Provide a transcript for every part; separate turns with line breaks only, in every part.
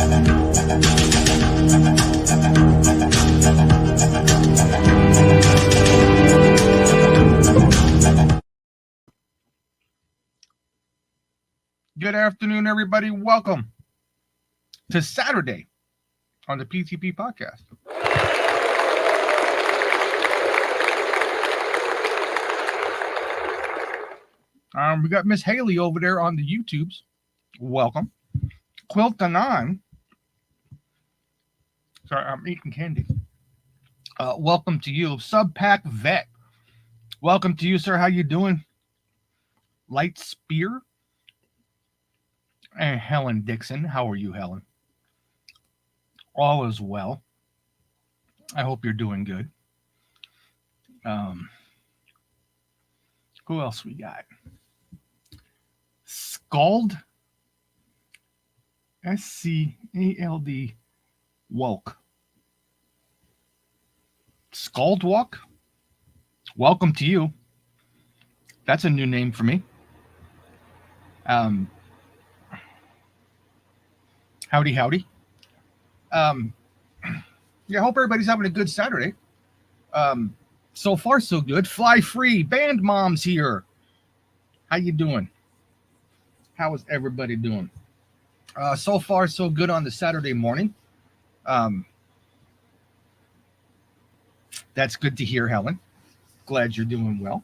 Good afternoon, everybody. Welcome to Saturday on the PTP podcast. We got Miss Haley over there on the YouTubes. Welcome. Quilt Anon. Sorry, I'm eating candy. Welcome to you. Subpack Vet. Welcome to you, sir. How you doing? Light Spear. And Helen Dixon. How are you, Helen? All is well. I hope you're doing good. Who else we got? Scald. SCALD. Walk. Scald Walk. Welcome to you. That's a new name for me. Howdy. Yeah, I hope everybody's having a good Saturday. So far, so good. Fly Free, Band Mom's here. How you doing? How is everybody doing? So far, so good on the Saturday morning. That's good to hear, Helen. Glad you're doing well.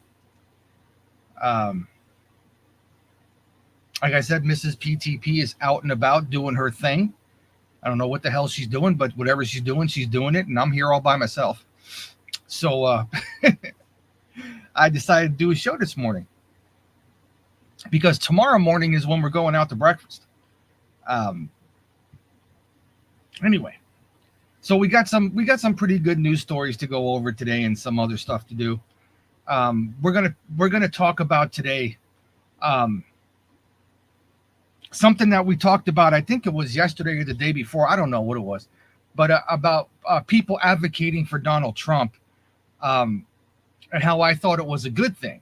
Like I said, Mrs. PTP is out and about doing her thing. I don't know what the hell she's doing, but whatever she's doing it, and I'm here all by myself. So I decided to do a show this morning because tomorrow morning is when we're going out to breakfast. Anyway, so we got some pretty good news stories to go over today and some other stuff to do. We're gonna talk about today something that we talked about. I think it was yesterday or the day before. I don't know what it was, but about people advocating for Donald Trump and how I thought it was a good thing.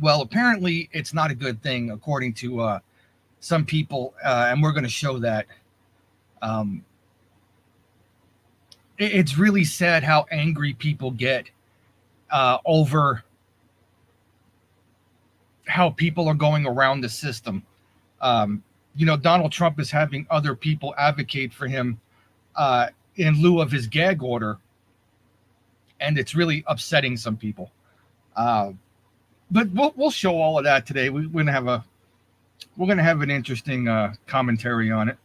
Well, apparently it's not a good thing according to some people, and we're going to show that. It's really sad how angry people get over how people are going around the system. Donald Trump is having other people advocate for him in lieu of his gag order, and it's really upsetting some people. But we'll show all of that today. We're gonna have an interesting commentary on it.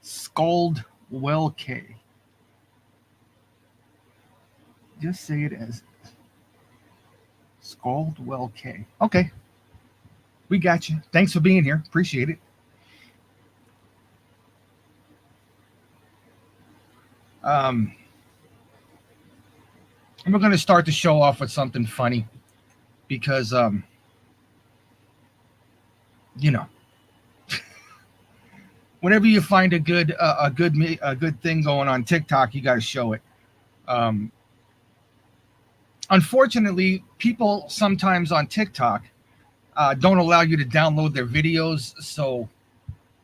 Scald Well K. Just say it as Scald Well K. Okay. We got you. Thanks for being here. Appreciate it. And we're going to start the show off with something funny because, whenever you find a good thing going on TikTok, you got to show it. Unfortunately, people sometimes on TikTok don't allow you to download their videos. So,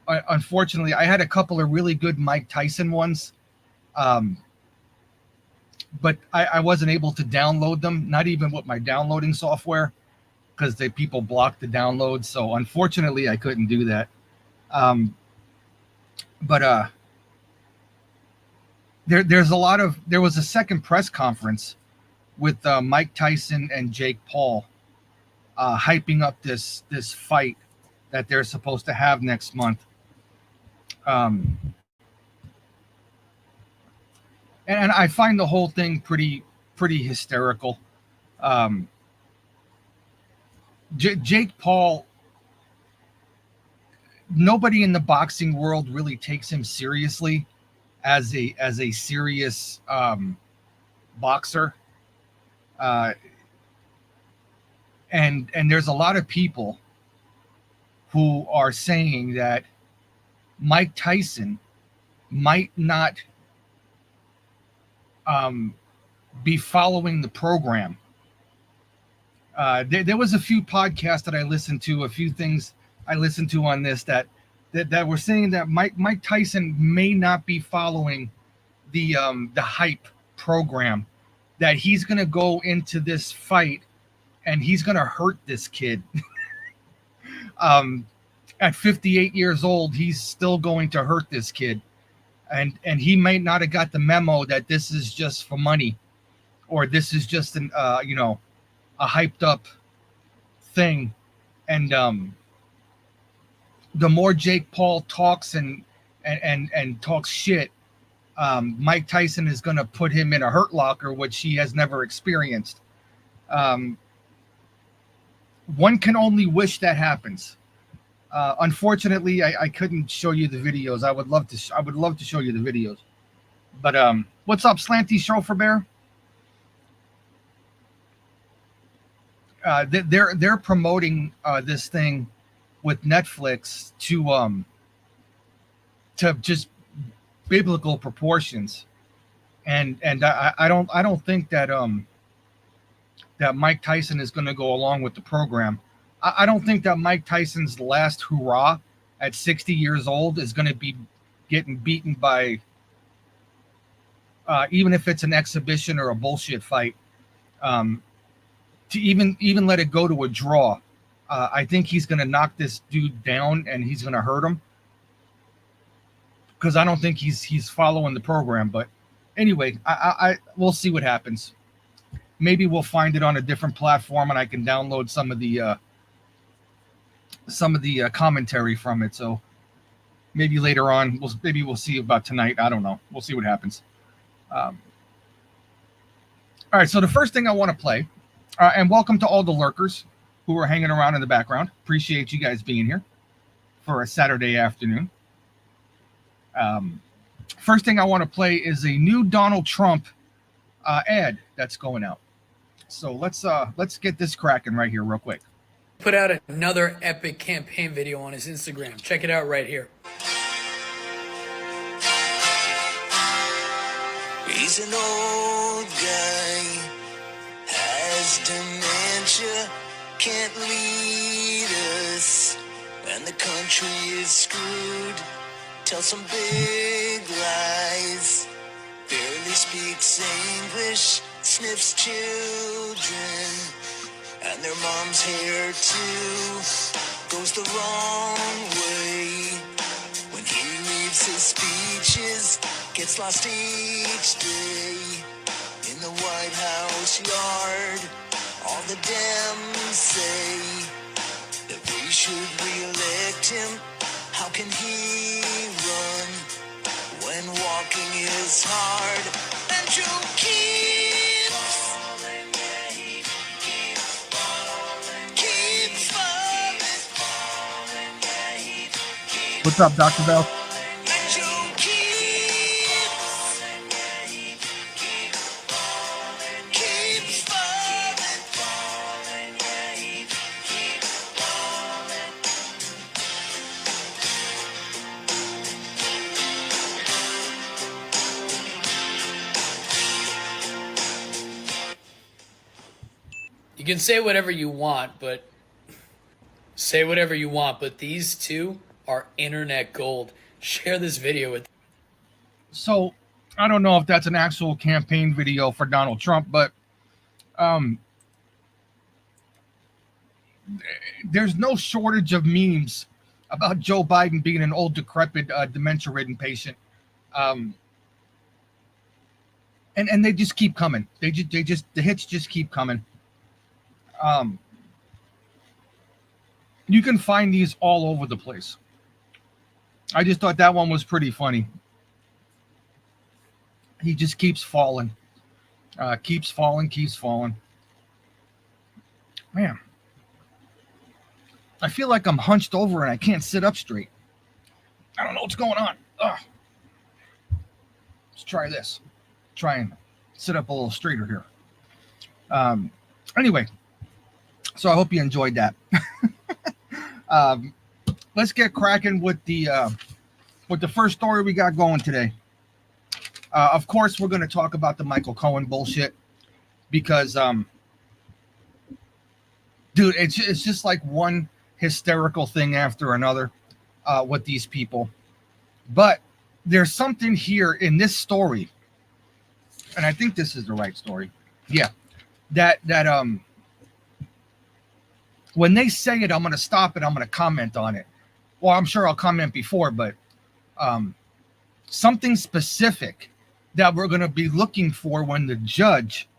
unfortunately, I had a couple of really good Mike Tyson ones, but I wasn't able to download them, not even with my downloading software, because people blocked the download. So, unfortunately, I couldn't do that. But there was a second press conference with Mike Tyson and Jake Paul hyping up this fight that they're supposed to have next month. And I find the whole thing pretty hysterical. Jake Paul, nobody in the boxing world really takes him seriously as a serious boxer. And there's a lot of people who are saying that Mike Tyson might not be following the program. There was a few podcasts that I listened to, a few things I listened to on this that were saying that Mike Tyson may not be following the hype program, that he's going to go into this fight and he's going to hurt this kid. At 58 years old, he's still going to hurt this kid, and he might not have got the memo that this is just for money, or this is just an a hyped up thing. And the more Jake Paul talks and talks shit, Mike Tyson is going to put him in a hurt locker, which he has never experienced. One can only wish that happens. Unfortunately, I couldn't show you the videos. I would love to show you the videos. But what's up, Slanty Chauffeur Bear? They're promoting this thing with Netflix to just biblical proportions, and I don't think that that Mike Tyson is going to go along with the program. I don't think that Mike Tyson's last hurrah at 60 years old is going to be getting beaten by, even if it's an exhibition or a bullshit fight, to even let it go to a draw. I think he's going to knock this dude down and he's going to hurt him, because I don't think he's following the program. But anyway, I we'll see what happens. Maybe we'll find it on a different platform and I can download some of the commentary from it. So maybe later on, we'll see about tonight. I don't know. We'll see what happens. All right. So the first thing I want to play, and welcome to all the lurkers who are hanging around in the background. Appreciate you guys being here for a Saturday afternoon. First thing I want to play is a new Donald Trump ad that's going out. So let's get this cracking right here real quick.
Put out another epic campaign video on his Instagram. Check it out right here.
He's an old guy, has dementia, can't lead us, and the country is screwed. Tells some big lies, barely speaks English, sniffs children, and their mom's hair too goes the wrong way. When he leaves his speeches, gets lost each day. In the White House yard, all the Dems say that we should re-elect him. How can he run when walking is hard? And Joe keeps falling.
What's up, Dr. Bell?
And Joe keeps falling.
You can say whatever you want, but these two are internet gold. Share this video with.
So I don't know if that's an actual campaign video for Donald Trump, but there's no shortage of memes about Joe Biden being an old, decrepit, dementia-ridden patient. And they just keep coming. The hits just keep coming. You can find these all over the place. I just thought that one was pretty funny. He just keeps falling. Keeps falling. Man, I feel like I'm hunched over and I can't sit up straight. I don't know what's going on. Ugh. Let's try this. Try and sit up a little straighter here. Anyway, so I hope you enjoyed that. Let's get cracking with the first story we got going today. Of course, we're going to talk about the Michael Cohen bullshit because, dude, it's just like one hysterical thing after another with these people. But there's something here in this story, and I think this is the right story. Yeah, that when they say it, I'm going to stop it. I'm going to comment on it. Well, I'm sure I'll comment before, but something specific that we're going to be looking for when the judge,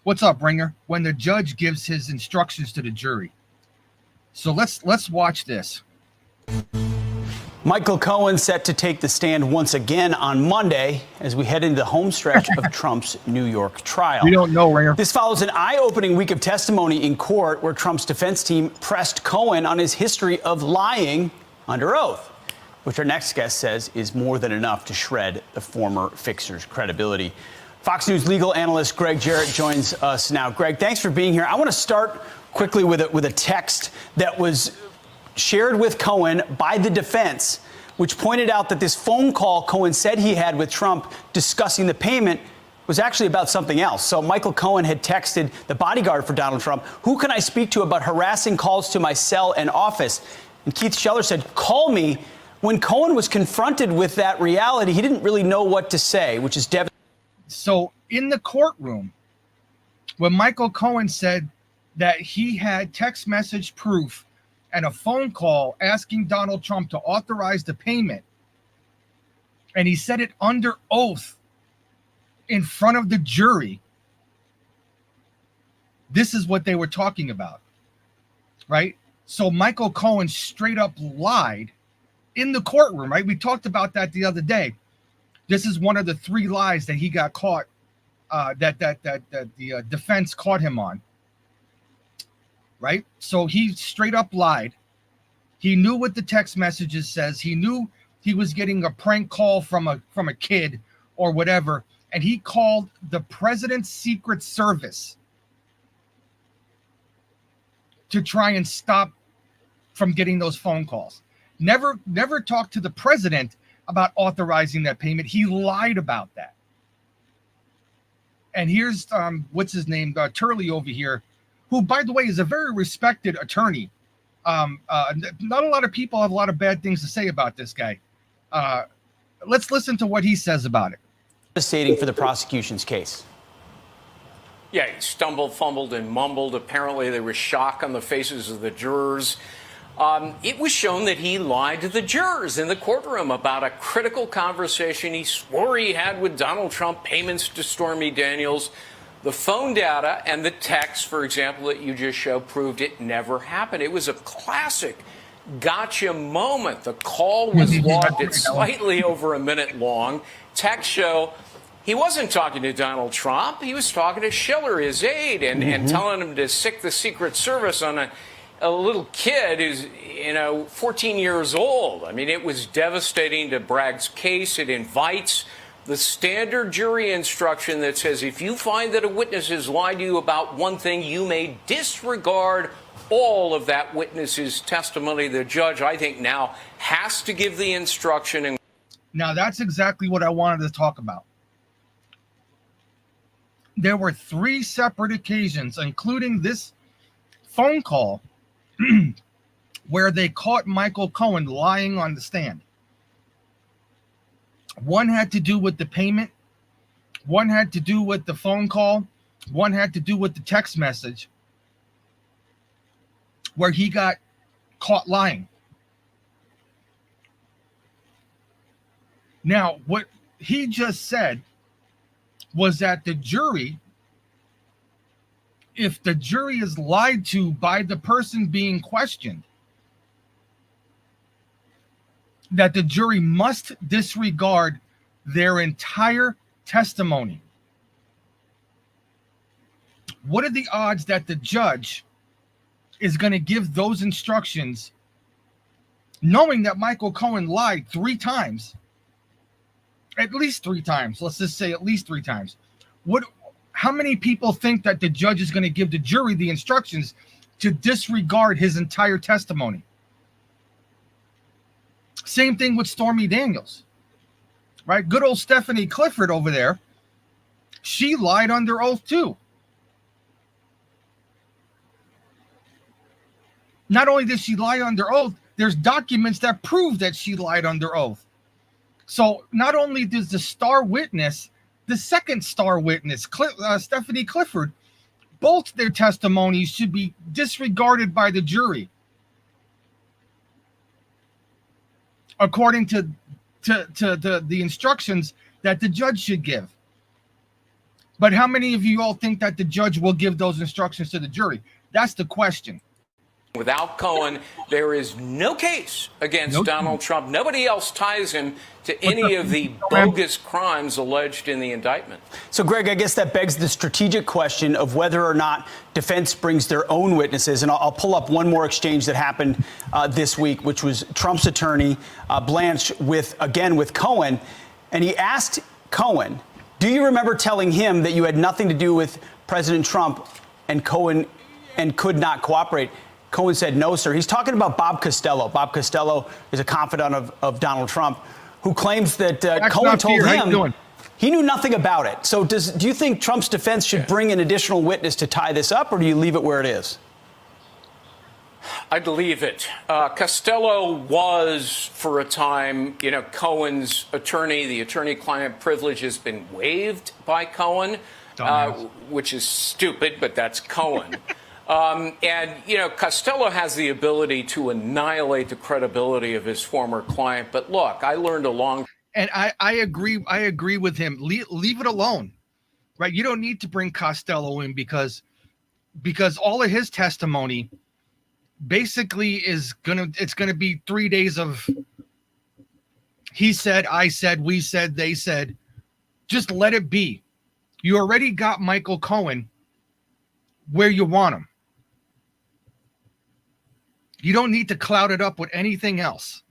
what's up, Ringer? When the judge gives his instructions to the jury. So let's watch this.
Michael Cohen set to take the stand once again on Monday as we head into the home stretch of Trump's New York trial.
We don't know, Ringer.
This follows an eye-opening week of testimony in court where Trump's defense team pressed Cohen on his history of lying under oath, which our next guest says is more than enough to shred the former fixer's credibility. Fox News legal analyst Greg Jarrett joins us now. Greg, thanks for being here. I want to start quickly with a text that was shared with Cohen by the defense, which pointed out that this phone call Cohen said he had with Trump discussing the payment was actually about something else. So Michael Cohen had texted the bodyguard for Donald Trump, "Who can I speak to about harassing calls to my cell and office?" And Keith Scheller said, "Call me." When Cohen was confronted with that reality, he didn't really know what to say, which is devastating.
So in the courtroom, when Michael Cohen said that he had text message proof and a phone call asking Donald Trump to authorize the payment, and he said it under oath in front of the jury, this is what they were talking about, right? So Michael Cohen straight up lied in the courtroom, right? We talked about that the other day. This is one of the 3 lies that he got caught, that the defense caught him on, right? So he straight up lied. He knew what the text messages says. He knew he was getting a prank call from a kid or whatever, and he called the president's Secret Service to try and stop from getting those phone calls. Never talked to the president about authorizing that payment. He lied about that. And here's what's his name, Turley over here, who, by the way, is a very respected attorney. Not a lot of people have a lot of bad things to say about this guy. Let's listen to what he says about it.
Devastating for the prosecution's case.
Yeah, he stumbled, fumbled, and mumbled. Apparently, there was shock on the faces of the jurors. It was shown that he lied to the jurors in the courtroom about a critical conversation he swore he had with Donald Trump, payments to Stormy Daniels. The phone data and the text, for example, that you just showed proved it never happened. It was a classic gotcha moment. The call was logged at slightly over a minute long. Text show he wasn't talking to Donald Trump. He was talking to Schiller, his aide, and telling him to sick the Secret Service on a little kid who's, 14 years old. I mean, it was devastating to Bragg's case. It invites the standard jury instruction that says if you find that a witness has lied to you about one thing, you may disregard all of that witness's testimony. The judge, I think, now has to give the instruction. And
now that's exactly what I wanted to talk about. There were 3 separate occasions, including this phone call, where they caught Michael Cohen lying on the stand. One had to do with the payment. One had to do with the phone call. One had to do with the text message where he got caught lying. Now, what he just said was that the jury, if the jury is lied to by the person being questioned, that the jury must disregard their entire testimony. What are the odds that the judge is going to give those instructions, knowing that Michael Cohen lied 3 times? At least 3 times. Let's just say at least 3 times. How many people think that the judge is going to give the jury the instructions to disregard his entire testimony? Same thing with Stormy Daniels, right? Good old Stephanie Clifford over there. She lied under oath too. Not only did she lie under oath, there's documents that prove that she lied under oath. So not only does the star witness, the second star witness, Stephanie Clifford, both their testimonies should be disregarded by the jury, according to the instructions that the judge should give. But how many of you all think that the judge will give those instructions to the jury? That's the question.
Without Cohen, there is no case against Donald Trump. Nobody else ties him to any of the bogus crimes alleged in the indictment.
So, Greg, I guess that begs the strategic question of whether or not defense brings their own witnesses. And I'll pull up one more exchange that happened this week, which was Trump's attorney, Blanche, with Cohen. And he asked Cohen, do you remember telling him that you had nothing to do with President Trump and Cohen and could not cooperate? Cohen said, no, sir. He's talking about Bob Costello. Bob Costello is a confidant of Donald Trump who claims that Cohen told him he knew nothing about it. So do you think Trump's defense should bring an additional witness to tie this up, or do you leave it where it is?
I'd leave it. Costello was, for a time, Cohen's attorney. The attorney-client privilege has been waived by Cohen, which is stupid, but that's Cohen. Costello has the ability to annihilate the credibility of his former client. But look, I learned a long.
And I agree with him. Leave it alone, right? You don't need to bring Costello in because all of his testimony basically it's gonna be 3 days of he said, I said, we said, they said. Just let it be. You already got Michael Cohen where you want him. You don't need to cloud it up with anything else.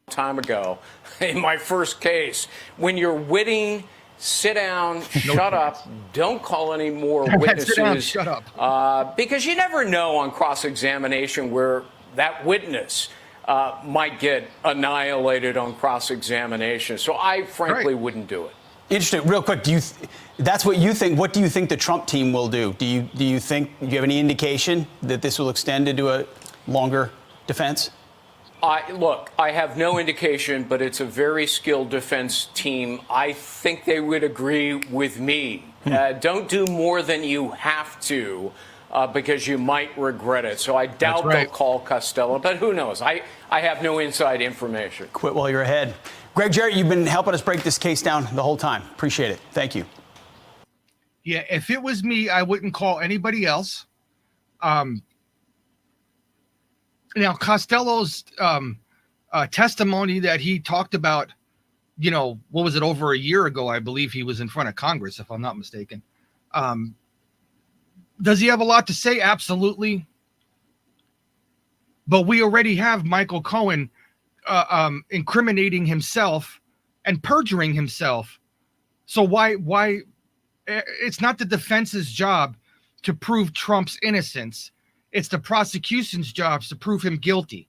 Time ago, in my first case, when you're witting, sit down, shut up, don't call any more witnesses.
Sit down, shut up.
Because you never know on cross-examination where that witness might get annihilated on cross-examination. So I frankly wouldn't do it.
Interesting. Real quick, that's what you think. What do you think the Trump team will do? Do you have any indication that this will extend into a longer defense?
Look, I have no indication, but it's a very skilled defense team. I think they would agree with me. Don't do more than you have to because you might regret it. So I doubt they'll call Costello, but who knows? I have no inside information.
Quit while you're ahead. Greg Jarrett, you've been helping us break this case down the whole time. Appreciate it. Thank you.
Yeah, if it was me, I wouldn't call anybody else. Now, Costello's testimony that he talked about, what was it, over a year ago, I believe he was in front of Congress, if I'm not mistaken. Does he have a lot to say? Absolutely. But we already have Michael Cohen incriminating himself and perjuring himself. So why it's not the defense's job to prove Trump's innocence. It's the prosecution's job to prove him guilty.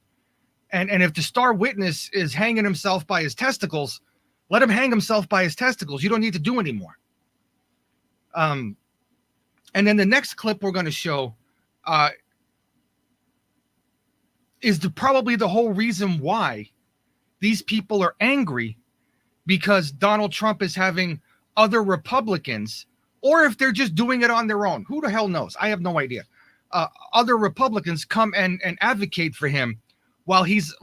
And if the star witness is hanging himself by his testicles, let him hang himself by his testicles. You don't need to do anymore. And then the next clip we're going to show is probably the whole reason why these people are angry, because Donald Trump is having other Republicans, or if they're just doing it on their own. Who the hell knows? I have no idea. Other Republicans come and advocate for him while he's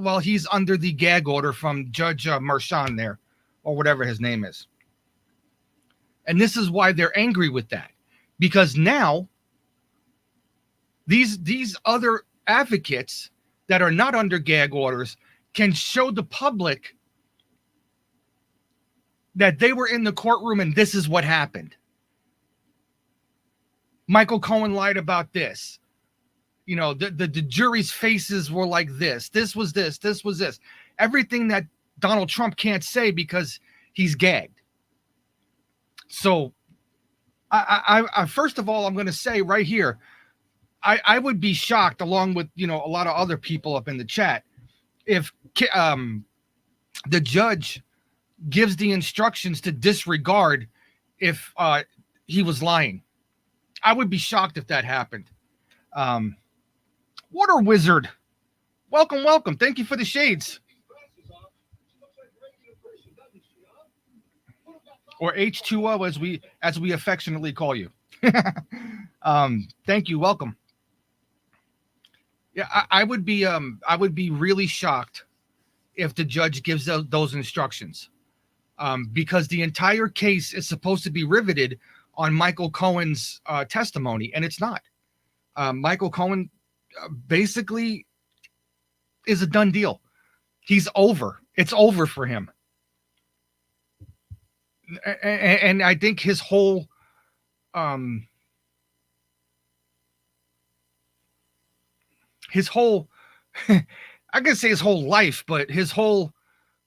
under the gag order from Judge Merchan there, or whatever his name is. And this is why they're angry with that, because now these other advocates that are not under gag orders can show the public that they were in the courtroom and this is what happened. Michael Cohen lied about this. The jury's faces were like this. This was this. This was this. Everything that Donald Trump can't say because he's gagged. So, I first of all, I'm going to say right here, I would be shocked, along with a lot of other people up in the chat, if the judge gives the instructions to disregard if he was lying. I would be shocked if that happened. Water Wizard. Welcome, welcome. Thank you for the shades. Or H2O as we affectionately call you. Thank you. Welcome. Yeah, I would be really shocked if the judge gives those instructions. Because the entire case is supposed to be riveted on Michael Cohen's testimony, and it's not. Michael Cohen basically is a done deal. He's over. It's over for him. And I think his whole I can say his whole life, but his whole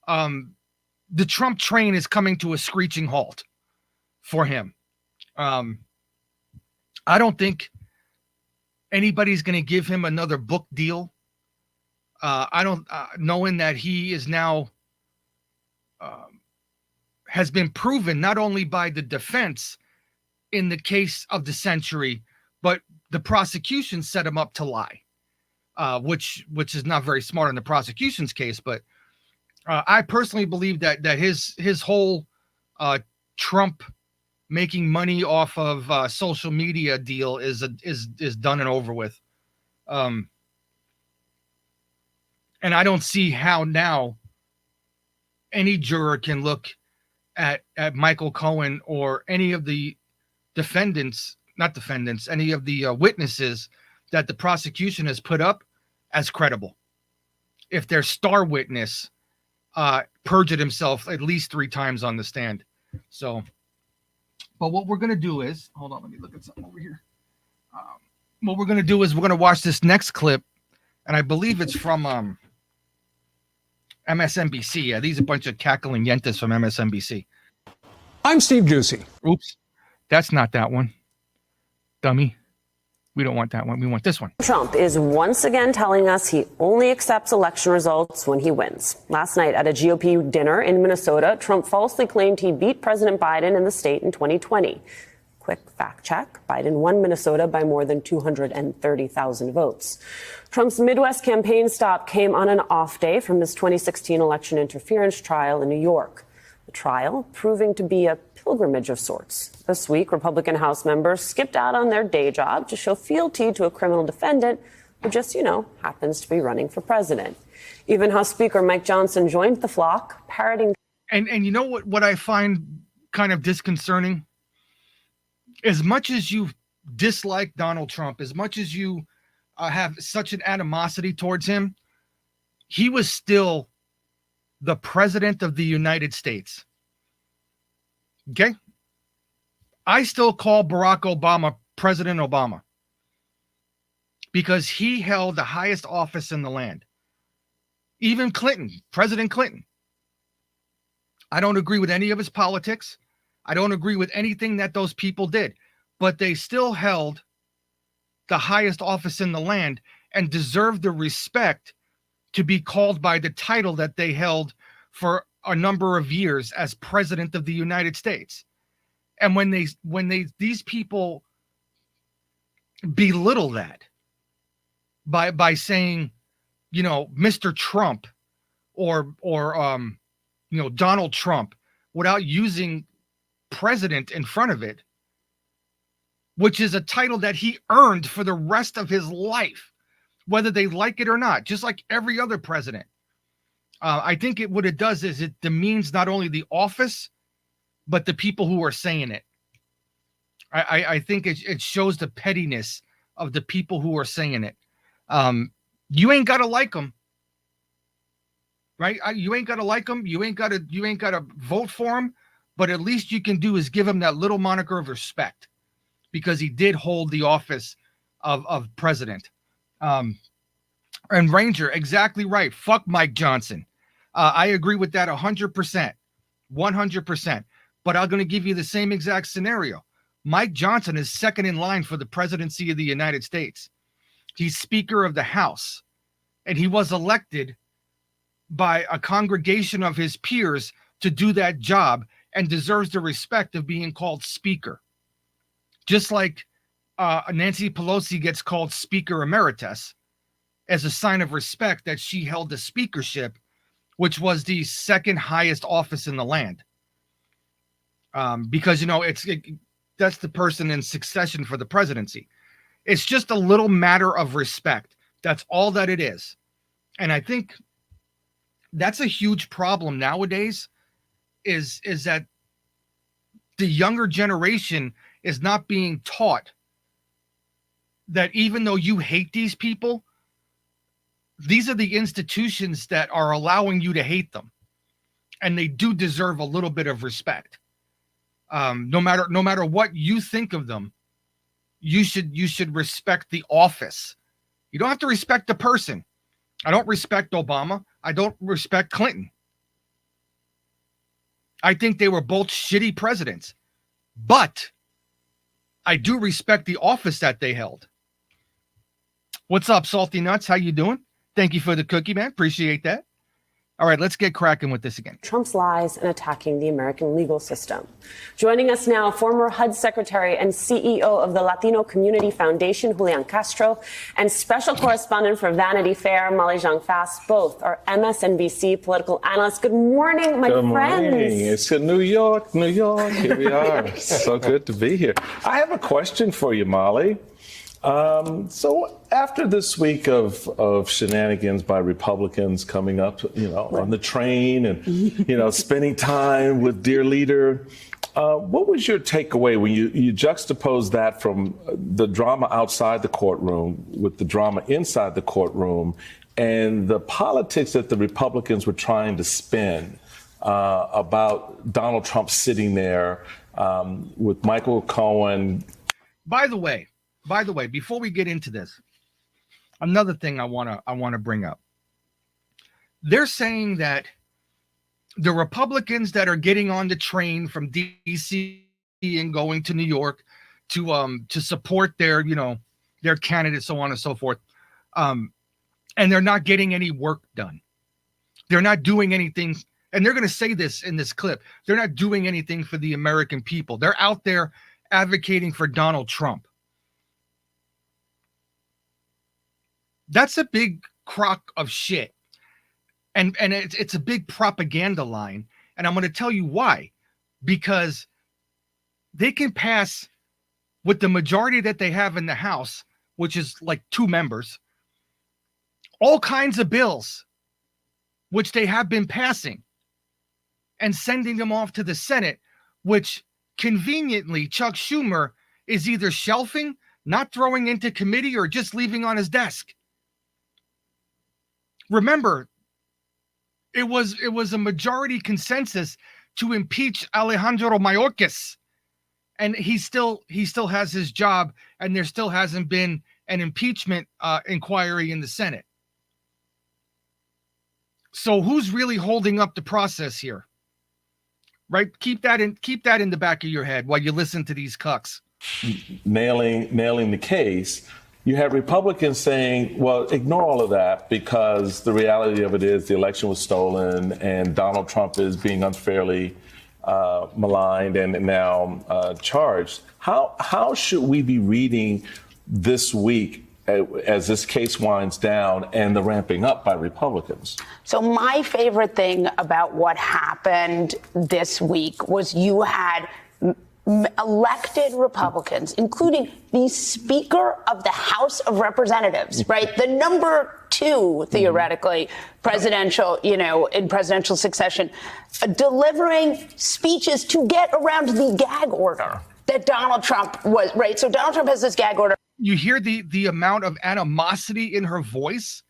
the Trump train is coming to a screeching halt for him. I don't think anybody's going to give him another book deal. I don't, knowing that he is now has been proven not only by the defense in the case of the century, but the prosecution set him up to lie, which is not very smart in the prosecution's case. But I personally believe that his whole Trump making money off of social media deal is done and over with. And I don't see how now any juror can look at Michael Cohen or any of the any of the witnesses that the prosecution has put up as credible. If their star witness perjured himself at least 3 times on the stand. So, but what we're going to do is, hold on, let me look at something over here. What we're going to do is we're going to watch this next clip, and I believe it's from MSNBC. Yeah, these are a bunch of cackling yentas from MSNBC.
I'm Steve Doocy.
Oops, that's not that one. Dummy. We don't want that one. We want this one.
Trump is once again telling us he only accepts election results when he wins. Last night at a GOP dinner in Minnesota, Trump falsely claimed he beat President Biden in the state in 2020. Quick fact check. Biden won Minnesota by more than 230,000 votes. Trump's Midwest campaign stop came on an off day from his 2016 election interference trial in New York. The trial proving to be a pilgrimage of sorts. This week, Republican House members skipped out on their day job to show fealty to a criminal defendant who just, happens to be running for president. Even House Speaker Mike Johnson joined the flock, parroting.
And you know what I find kind of disconcerting? As much as you dislike Donald Trump, as much as you have such an animosity towards him, he was still the president of the United States. Okay? I still call Barack Obama President Obama because he held the highest office in the land. Even Clinton, President Clinton. I don't agree with any of his politics. I don't agree with anything that those people did, but they still held the highest office in the land and deserved the respect to be called by the title that they held for a number of years as president of the United States. And when these people belittle that by saying, Mr. Trump or Donald Trump without using president in front of it, which is a title that he earned for the rest of his life, whether they like it or not, just like every other president. I think what it does is it demeans not only the office, but the people who are saying it. I think it shows the pettiness of the people who are saying it. You ain't got to like them, right? You ain't got to like them. You ain't got to vote for him. But at least you can do is give him that little moniker of respect because he did hold the office of president. And Ranger, exactly right. Fuck Mike Johnson. I agree with that 100%. 100%. But I'm going to give you the same exact scenario. Mike Johnson is second in line for the presidency of the United States. He's Speaker of the House, and he was elected by a congregation of his peers to do that job and deserves the respect of being called Speaker. Just like Nancy Pelosi gets called Speaker Emeritus, as a sign of respect that she held the speakership, which was the second highest office in the land. Because, that's the person in succession for the presidency. It's just a little matter of respect. That's all that it is. And I think that's a huge problem nowadays is that the younger generation is not being taught that even though you hate these people, these are the institutions that are allowing you to hate them. And they do deserve a little bit of respect. No matter what you think of them, you should respect the office. You don't have to respect the person. I don't respect Obama. I don't respect Clinton. I think they were both shitty presidents, but I do respect the office that they held. What's up, Salty Nuts? How you doing? Thank you for the cookie, man. Appreciate that. All right, let's get cracking with this again.
Trump's lies and attacking the American legal system. Joining us now, former HUD Secretary and CEO of the Latino Community Foundation, Julian Castro, and special correspondent for Vanity Fair, Molly Jong-Fast. Both are MSNBC political analysts. Good morning, my friends.
Good morning. It's New York, New York. Here we are. So good to be here. I have a question for you, Molly. So after this week of shenanigans by Republicans coming up, on the train and, spending time with dear leader, what was your takeaway when you juxtapose that from the drama outside the courtroom with the drama inside the courtroom and the politics that the Republicans were trying to spin about Donald Trump sitting there with Michael Cohen?
By the way, before we get into this, another thing I want to bring up. They're saying that the Republicans that are getting on the train from DC and going to New York to support their candidate, so on and so forth, and they're not getting any work done. They're not doing anything, and they're going to say this in this clip. They're not doing anything for the American people. They're out there advocating for Donald Trump. That's a big crock of shit. And it's a big propaganda line. And I'm going to tell you why. Because they can pass, with the majority that they have in the House, which is like 2 members, all kinds of bills, which they have been passing and sending them off to the Senate, which conveniently Chuck Schumer is either shelving, not throwing into committee, or just leaving on his desk. Remember, it was a majority consensus to impeach Alejandro Mayorkas, and he still has his job, and there still hasn't been an impeachment inquiry in the Senate. So who's really holding up the process here? Right? Keep that in the back of your head while you listen to these cucks.
Nailing the case. You have Republicans saying, well, ignore all of that because the reality of it is the election was stolen and Donald Trump is being unfairly maligned and now charged. How should we be reading this week as this case winds down and the ramping up by Republicans?
So my favorite thing about what happened this week was you had elected Republicans, including the Speaker of the House of Representatives, right? The number 2, theoretically, presidential, in presidential succession, delivering speeches to get around the gag order that Donald Trump was, right? So Donald Trump has this gag order.
You hear the amount of animosity in her voice?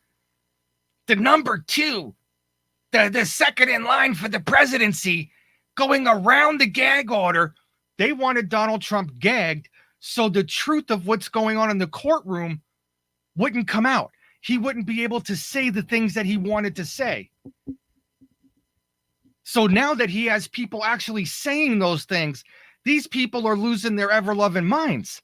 The number 2, the second in line for the presidency, going around the gag order. They wanted Donald Trump gagged so the truth of what's going on in the courtroom wouldn't come out. He wouldn't be able to say the things that he wanted to say. So now that he has people actually saying those things, these people are losing their ever-loving minds.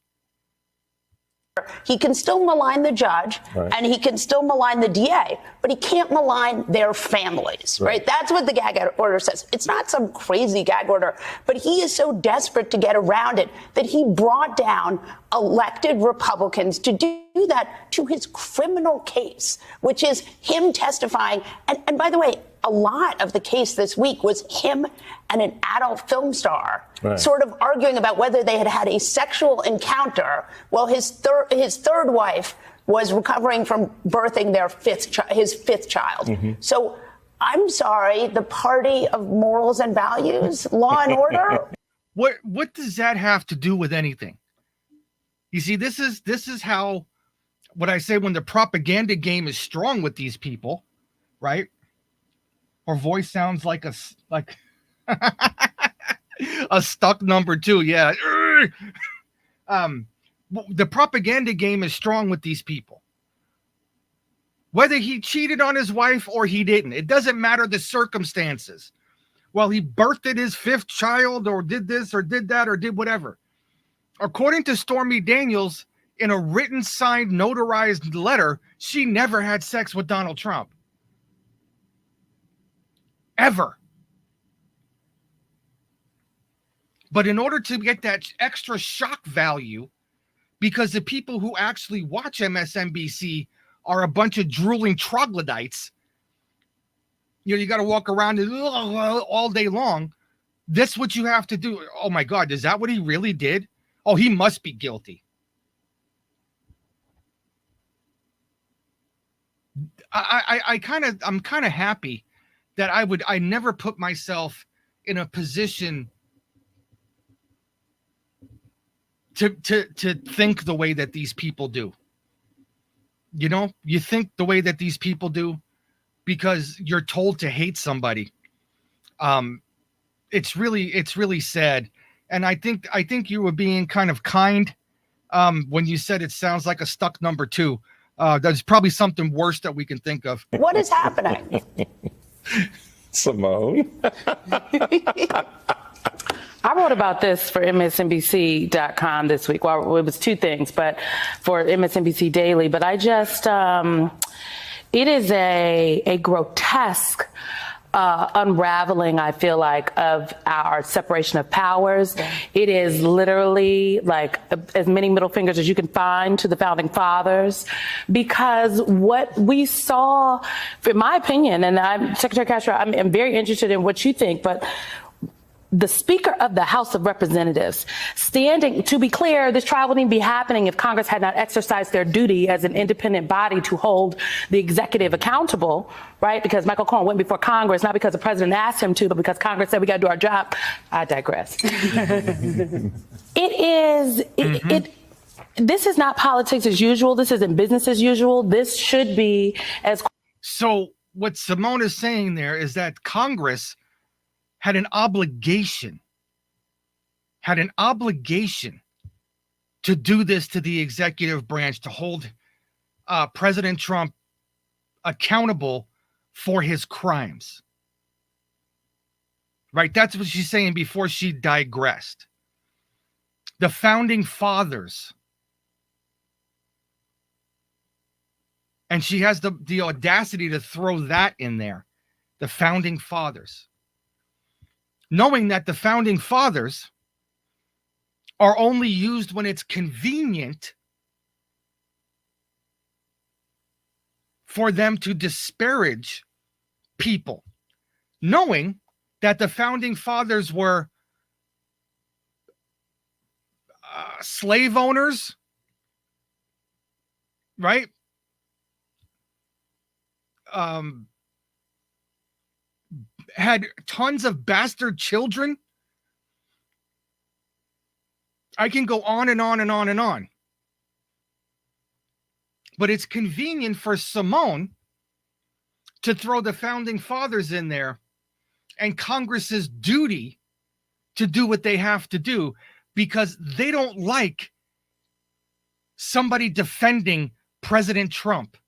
He can still malign the judge, right, and he can still malign the DA, but he can't malign their families, right? That's what the gag order says. It's not some crazy gag order, but he is so desperate to get around it that he brought down elected Republicans to do do that to his criminal case, which is him testifying. And by the way, a lot of the case this week was him and an adult film star sort of arguing about whether they had had a sexual encounter while his third wife was recovering from birthing his fifth child. So I'm sorry, the party of morals and values, law and order.
What does that have to do with anything? You see, this is how, what I say, when the propaganda game is strong with these people, right? Her voice sounds like a stuck number 2. Yeah. The propaganda game is strong with these people. Whether he cheated on his wife or he didn't, it doesn't matter the circumstances. Well, he birthed his 5th child or did this or did that or did whatever. According to Stormy Daniels, in a written, signed, notarized letter, she never had sex with Donald Trump. Ever. But in order to get that extra shock value, because the people who actually watch MSNBC are a bunch of drooling troglodytes, you got to walk around all day long. That's what you have to do. Oh my God, is that what he really did? Oh, he must be guilty. I'm kind of happy that I never put myself in a position to think the way that these people do. You think the way that these people do because you're told to hate somebody. It's really sad. And I think you were being kind of kind when you said it sounds like a stuck number 2. There's probably something worse that we can think of.
What is happening?
Simone.
I wrote about this for MSNBC.com this week. Well, it was 2 things, but for MSNBC Daily. But I just, it is a grotesque unraveling, I feel like, of our separation of powers. Yeah. It is literally like as many middle fingers as you can find to the founding fathers, because what we saw, in my opinion, and Secretary Castro, I'm very interested in what you think, but the Speaker of the House of Representatives standing, to be clear, this trial wouldn't even be happening if Congress had not exercised their duty as an independent body to hold the executive accountable, right? Because Michael Cohen went before Congress, not because the president asked him to, but because Congress said we got to do our job. I digress. This is not politics as usual. This isn't business as usual. This should be as.
So what Simone is saying there is that Congress had an obligation to do this to the executive branch, to hold President Trump accountable for his crimes. Right? That's what she's saying before she digressed. The founding fathers. And she has the audacity to throw that in there. The founding fathers. Knowing that the founding fathers are only used when it's convenient for them to disparage people. Knowing that the founding fathers were slave owners, right? Had tons of bastard children. I can go on and on and on and on. But it's convenient for Simone to throw the founding fathers in there and Congress's duty to do what they have to do, because they don't like somebody defending President Trump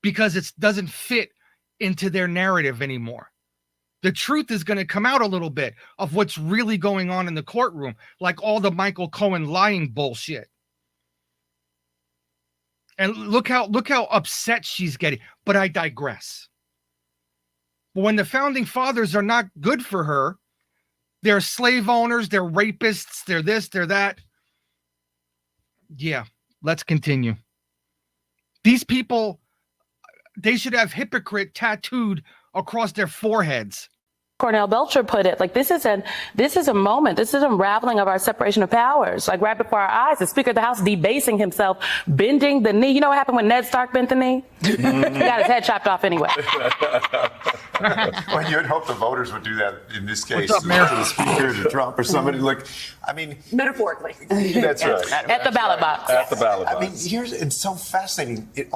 because it doesn't fit into their narrative anymore. The truth is going to come out a little bit of what's really going on in the courtroom, like all the Michael Cohen lying bullshit. And look how upset she's getting. But I digress. But when the founding fathers are not good for her, they're slave owners, they're rapists, they're this, they're that. Yeah, let's continue. These people, they should have hypocrite tattooed across their foreheads.
Cornell Belcher put it, like, this is a moment. This is an unraveling of our separation of powers. Like, right before our eyes, the Speaker of the House debasing himself, bending the knee. You know what happened when Ned Stark bent the knee? He got his head chopped off anyway.
Well, you'd hope the voters would do that in this case.
What's up, Mayor?
To the Speaker, to Trump, or somebody. Look, I mean,
Metaphorically.
that's right.
At the ballot box.
At the ballot box.
I mean, it's so fascinating. It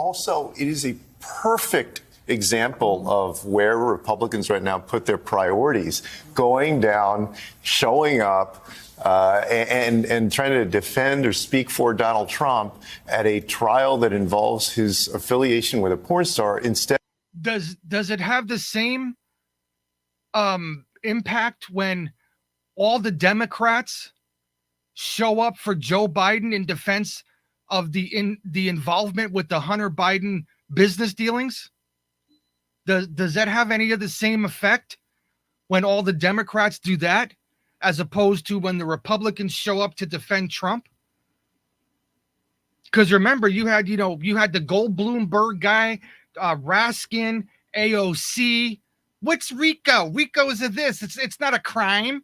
is a perfect example of where Republicans right now put their priorities, going down, showing up, and trying to defend or speak for Donald Trump at a trial that involves his affiliation with a porn star. Instead,
Does it have the same impact when all the Democrats show up for Joe Biden in defense of the involvement with the Hunter Biden business dealings? Does that have any of the same effect when all the Democrats do that, as opposed to when the Republicans show up to defend Trump? Because remember, you had the Goldblumberg guy, Raskin, AOC. What's RICO? RICO is this. It's not a crime,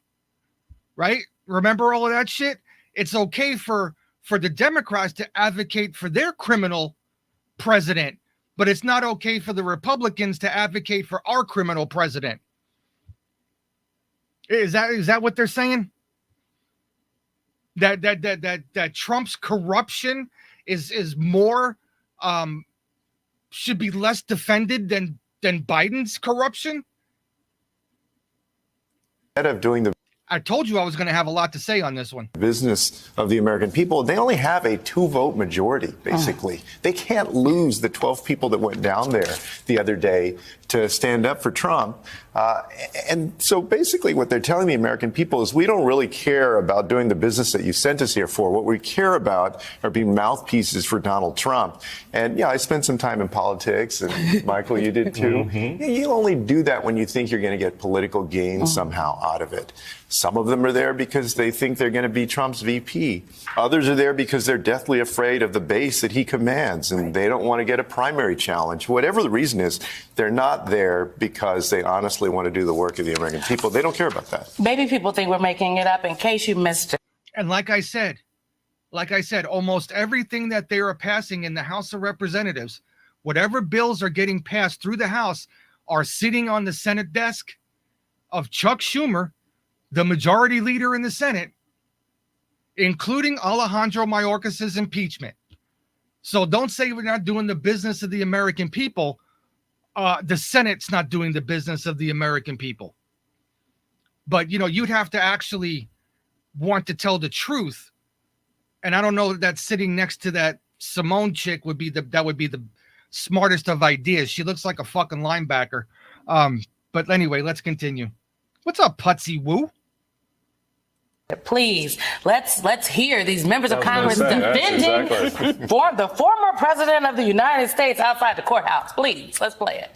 right? Remember all of that shit? It's okay for the Democrats to advocate for their criminal president, but it's not okay for the Republicans to advocate for our criminal president. Is that what they're saying? That Trump's corruption is more should be less defended than Biden's corruption?
instead of doing the
I told you I was going to have a lot to say on this one.
business of the American people, they only have a 2-vote majority, basically. They can't lose the 12 people that went down there the other day to stand up for Trump. And so basically what they're telling the American people is we don't really care about doing the business that you sent us here for. What we care about are being mouthpieces for Donald Trump. And yeah, I spent some time in politics, and Michael, you did too. You only do that when you think you're going to get political gain somehow out of it. Some of them are there because they think they're going to be Trump's VP. Others are there because they're deathly afraid of the base that he commands, and they don't want to get a primary challenge. Whatever the reason is, they're not there because they honestly want to do the work of the American people. They don't care about that.
Maybe people think we're making it up in case you missed it.
And like I said, almost everything that they are passing in the House of Representatives, whatever bills are getting passed through the House, are sitting on the Senate desk of Chuck Schumer, the majority leader in the Senate, including Alejandro Mayorkas's impeachment. So don't say we're not doing the business of the American people. The Senate's not doing the business of the American people. But, you'd have to actually want to tell the truth. And I don't know that sitting next to that Simone chick would be the smartest of ideas. She looks like a fucking linebacker. But anyway, let's continue. What's up, Putsy Woo?
Please, let's hear these members of Congress defending
Exactly.
for the former president of the United States outside the courthouse. Please, let's play it.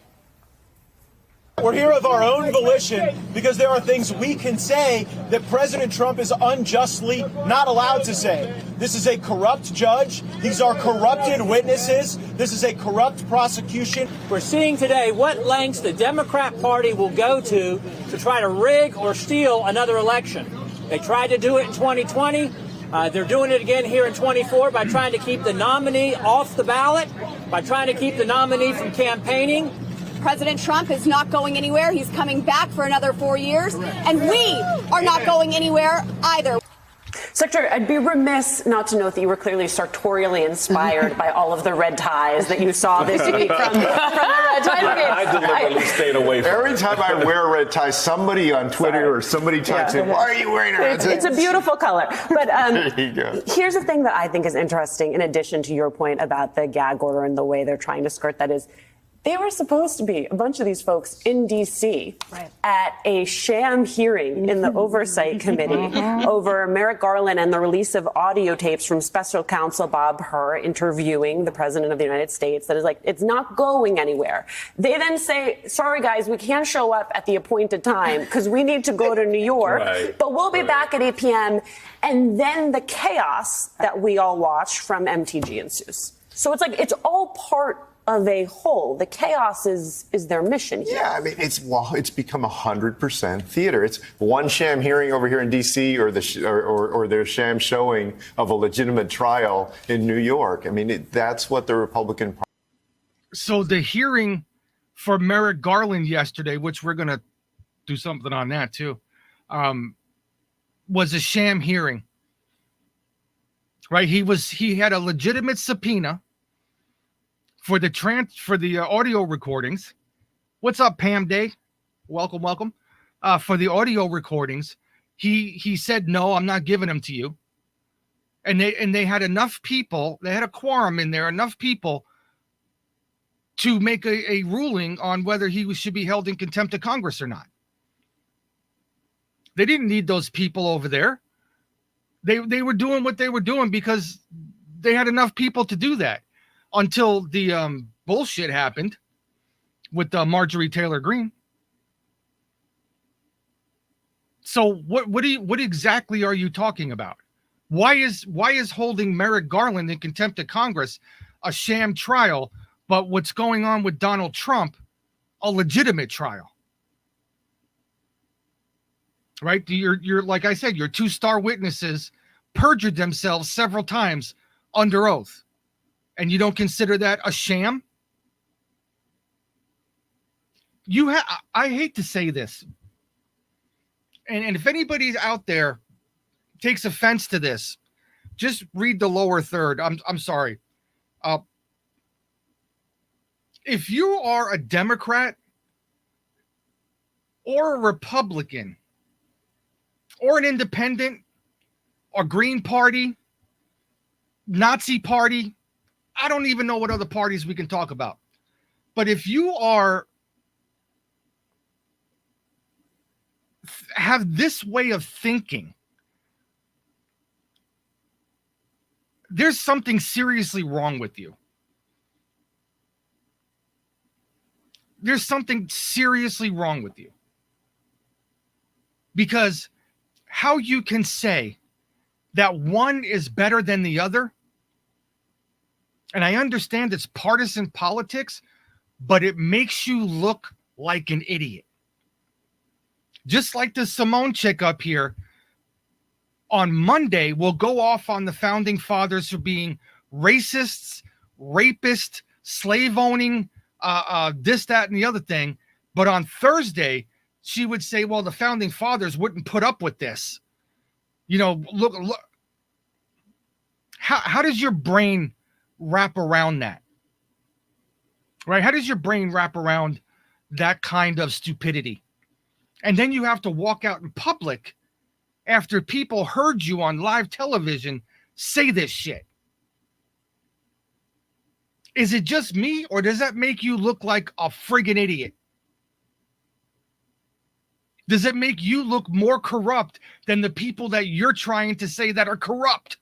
We're here of our own volition because there are things we can say that President Trump is unjustly not allowed to say. This is a corrupt judge. These are corrupted witnesses. This is a corrupt prosecution.
We're seeing today what lengths the Democrat Party will go to try to rig or steal another election. They tried to do it in 2020. They're doing it again here in 24 by trying to keep the nominee off the ballot, by trying to keep the nominee from campaigning.
President Trump is not going anywhere. He's coming back for another 4 years, and we are not going anywhere either.
Secretary, I'd be remiss not to note that you were clearly sartorially inspired by all of the red ties that you saw this week from the red tie brigade.
I deliberately stayed away from
Every time I wear a red tie, somebody on Twitter or somebody types in, why are you wearing a red tie?
It's a beautiful color. But
There you go.
here's the thing that I think is interesting, in addition to your point about the gag order and the way they're trying to skirt that, is they were supposed to be, a bunch of these folks, in D.C. at a sham hearing in the Oversight Committee over Merrick Garland and the release of audio tapes from Special Counsel Bob Hur interviewing the President of the United States that is like, it's not going anywhere. They then say, sorry, guys, we can't show up at the appointed time because we need to go to New York, but we'll be back at 8 p.m. And then the chaos that we all watch from MTG ensues. So it's like it's all part of a whole. The chaos is their mission here.
Yeah, I mean, it's become 100% theater. It's one sham hearing over here in D.C. or their sham showing of a legitimate trial in New York. I mean, that's what the Republican Party.
So the hearing for Merrick Garland yesterday, which we're going to do something on that too, was a sham hearing. Right? He had a legitimate subpoena for the audio recordings. What's up, Pam Day? Welcome. For the audio recordings, he said, no, I'm not giving them to you. And they had enough people, they had a quorum in there, enough people to make a ruling on whether he should be held in contempt of Congress or not. They didn't need those people over there. They were doing what they were doing because they had enough people to do that. Until the bullshit happened with Marjorie Taylor Greene. So what exactly are you talking about? Why is holding Merrick Garland in contempt of Congress a sham trial, but what's going on with Donald Trump a legitimate trial? Right? You're like I said, your two star witnesses perjured themselves several times under oath. And you don't consider that a sham? I hate to say this. And if anybody out there takes offense to this, just read the lower third. I'm sorry. If you are a Democrat or a Republican or an independent or Green Party, Nazi Party, I don't even know what other parties we can talk about. But if you have this way of thinking, there's something seriously wrong with you. There's something seriously wrong with you. Because how you can say that one is better than the other, and I understand it's partisan politics, but it makes you look like an idiot. Just like the Simone chick up here on Monday will go off on the founding fathers for being racists, rapists, slave owning, this, that, and the other thing. But on Thursday, she would say, well, the founding fathers wouldn't put up with this. You know, look. How does your brain wrap around that? Right? How does your brain wrap around that kind of stupidity? And then you have to walk out in public after people heard you on live television say this shit. Is it just me, or does that make you look like a friggin' idiot? Does it make you look more corrupt than the people that you're trying to say that are corrupt?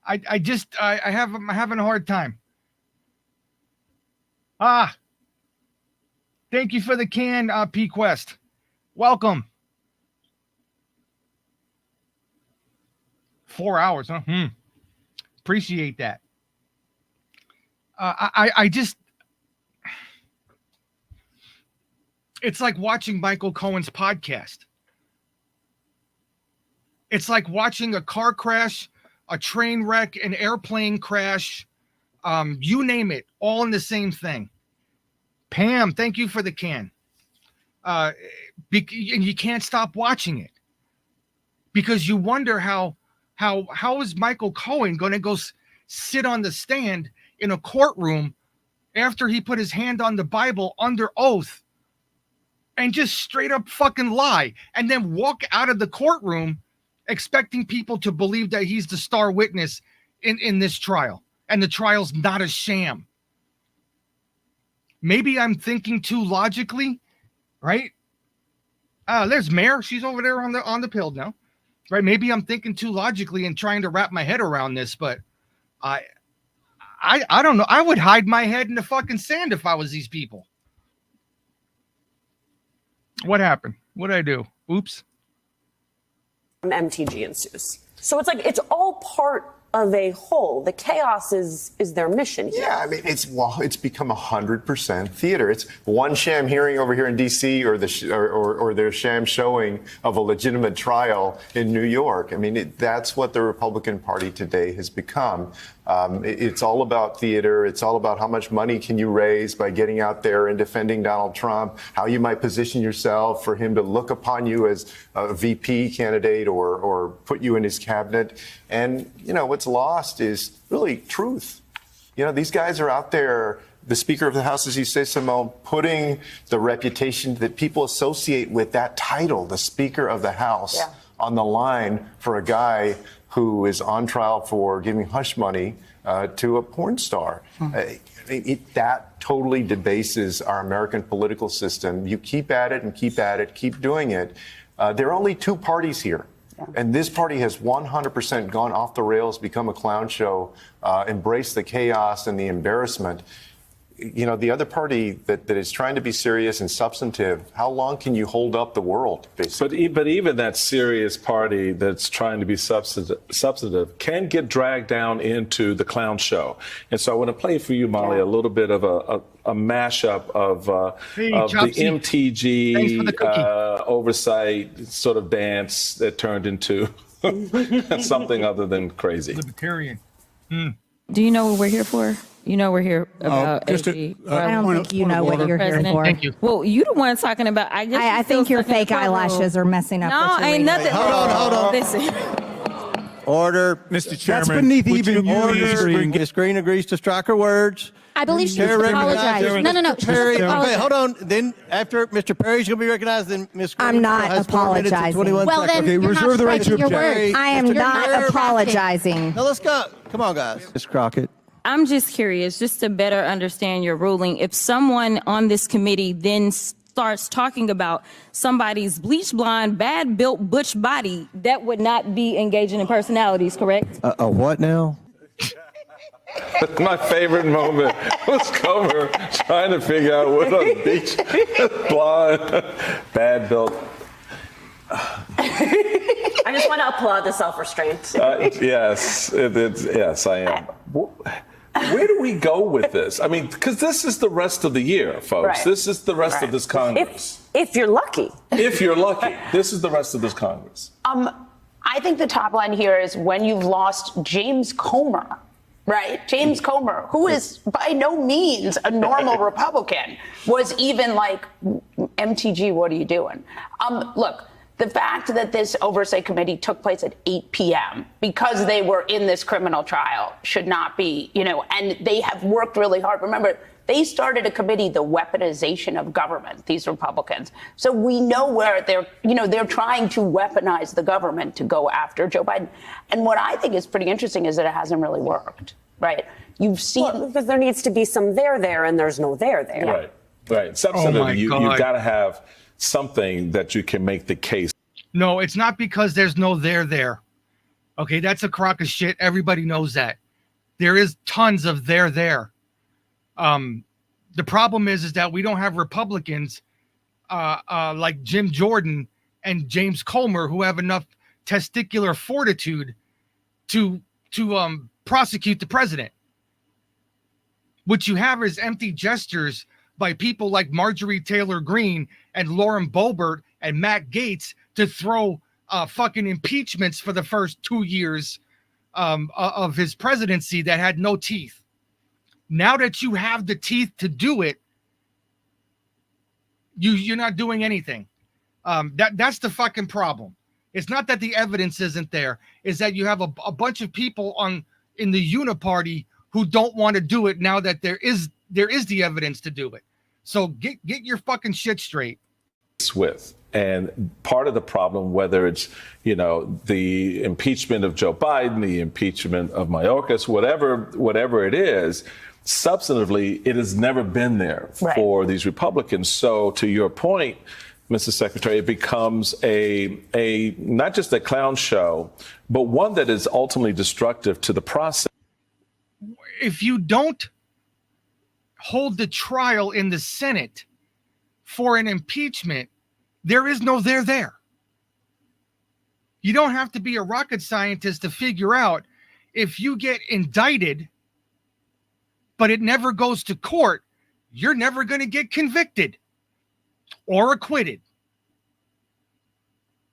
I'm having a hard time. Thank you for the can, P Quest. Welcome. 4 hours, huh? Appreciate that. It's like watching Michael Cohen's podcast. It's like watching a car crash, a train wreck, an airplane crash, you name it, all in the same thing. Pam, thank you for the can. And you can't stop watching it because you wonder how is Michael Cohen going to go sit on the stand in a courtroom after he put his hand on the Bible under oath and just straight up fucking lie and then walk out of the courtroom expecting people to believe that he's the star witness in this trial and the trial's not a sham. Maybe I'm thinking too logically, right? There's Mare. She's over there on the pill now, right? Maybe I'm thinking too logically and trying to wrap my head around this, but I don't know. I would hide my head in the fucking sand if I was these people. What happened? What did I do? Oops.
MTG ensues. So it's like it's all part of a whole. The chaos is their mission here.
Yeah, I mean, it's become 100% theater. It's one sham hearing over here in D.C. or their sham showing of a legitimate trial in New York. I mean, that's what the Republican Party today has become. It's all about theater. It's all about how much money can you raise by getting out there and defending Donald Trump, how you might position yourself for him to look upon you as a VP candidate or put you in his cabinet. And, you know, what's lost is really truth. You know, these guys are out there, the Speaker of the House, as you say, Simone, putting the reputation that people associate with that title, the Speaker of the House, on the line for a guy who is on trial for giving hush money to a porn star. That totally debases our American political system. You keep at it and keep at it, keep doing it. There are only two parties here. And this party has 100% gone off the rails, become a clown show, embraced the chaos and the embarrassment. You know, the other party that is trying to be serious and substantive, how long can you hold up the world, basically?
But even that serious party that's trying to be substantive can get dragged down into the clown show. And so I want to play for you, Molly, a little bit of a mashup of the MTG oversight sort of dance that turned into something other than crazy.
Libertarian.
Do you know what we're here for? You know we're here about AG.
I don't think you know what you're here for.
Thank you.
Well, you the one talking about. I think your fake eyelashes are messing up.
No,
ain't nothing.
Hold on.
Listen.
Order.
Mr. Chairman.
That's beneath even order. The screen agrees to strike her words.
I believe she should apologize. No.
Perry, okay, hold on. Then after Mr. Perry's going to be recognized, then Ms. Green
I'm not
has 4 minutes and
apologizing.
21
Well,
seconds.
then you're
reserve
not
the right to
striking your
object.
words. I am
Mr.
not
Perry.
apologizing.
Now let's go. Come on, guys. Ms. Crockett.
I'm just curious, just to better understand your ruling. If someone on this committee then starts talking about somebody's bleach blonde, bad built butch body, that would not be engaging in personalities, correct?
A what now?
My favorite moment was Comer trying to figure out what a beach blonde, bad built.
I just want to applaud the self-restraint.
Yes, yes, I am. Where do we go with this? I mean, because this is the rest of the year, folks.
Right.
This is the rest of this Congress.
If you're lucky.
If you're lucky. This is the rest of this Congress.
I think the top line here is when you've lost James Comer, right? James Comer, who is by no means a normal Republican, was even like, MTG, what are you doing? Look, the fact that this oversight committee took place at 8 p.m. because they were in this criminal trial should not be, and they have worked really hard. Remember, they started a committee, the weaponization of government, these Republicans. So we know where they're trying to weaponize the government to go after Joe Biden. And what I think is pretty interesting is that it hasn't really worked, right? You've seen.
Because there needs to be some there, and there's no there.
Right. Substantive, you've got to have something that you can make the case.
No, it's not because there's no there. Okay, that's a crock of shit. Everybody knows that. There is tons of there. The problem is that we don't have Republicans like Jim Jordan and James Comer who have enough testicular fortitude to prosecute the president. What you have is empty gestures by people like Marjorie Taylor Greene and Lauren Boebert and Matt Gaetz to throw fucking impeachments for the first 2 years of his presidency that had no teeth. Now that you have the teeth to do it, you're not doing anything. That's the fucking problem. It's not that the evidence isn't there. It's that you have a bunch of people in the uniparty who don't want to do it now that there is the evidence to do it. So get your fucking shit straight.
With. And part of the problem, whether it's, the impeachment of Joe Biden, the impeachment of Mayorkas, whatever it is, substantively, it has never been there for these Republicans. So to your point, Mr. Secretary, it becomes a not just a clown show, but one that is ultimately destructive to the process.
If you don't hold the trial in the Senate for an impeachment, there is no there. You don't have to be a rocket scientist to figure out if you get indicted, but it never goes to court, you're never going to get convicted or acquitted.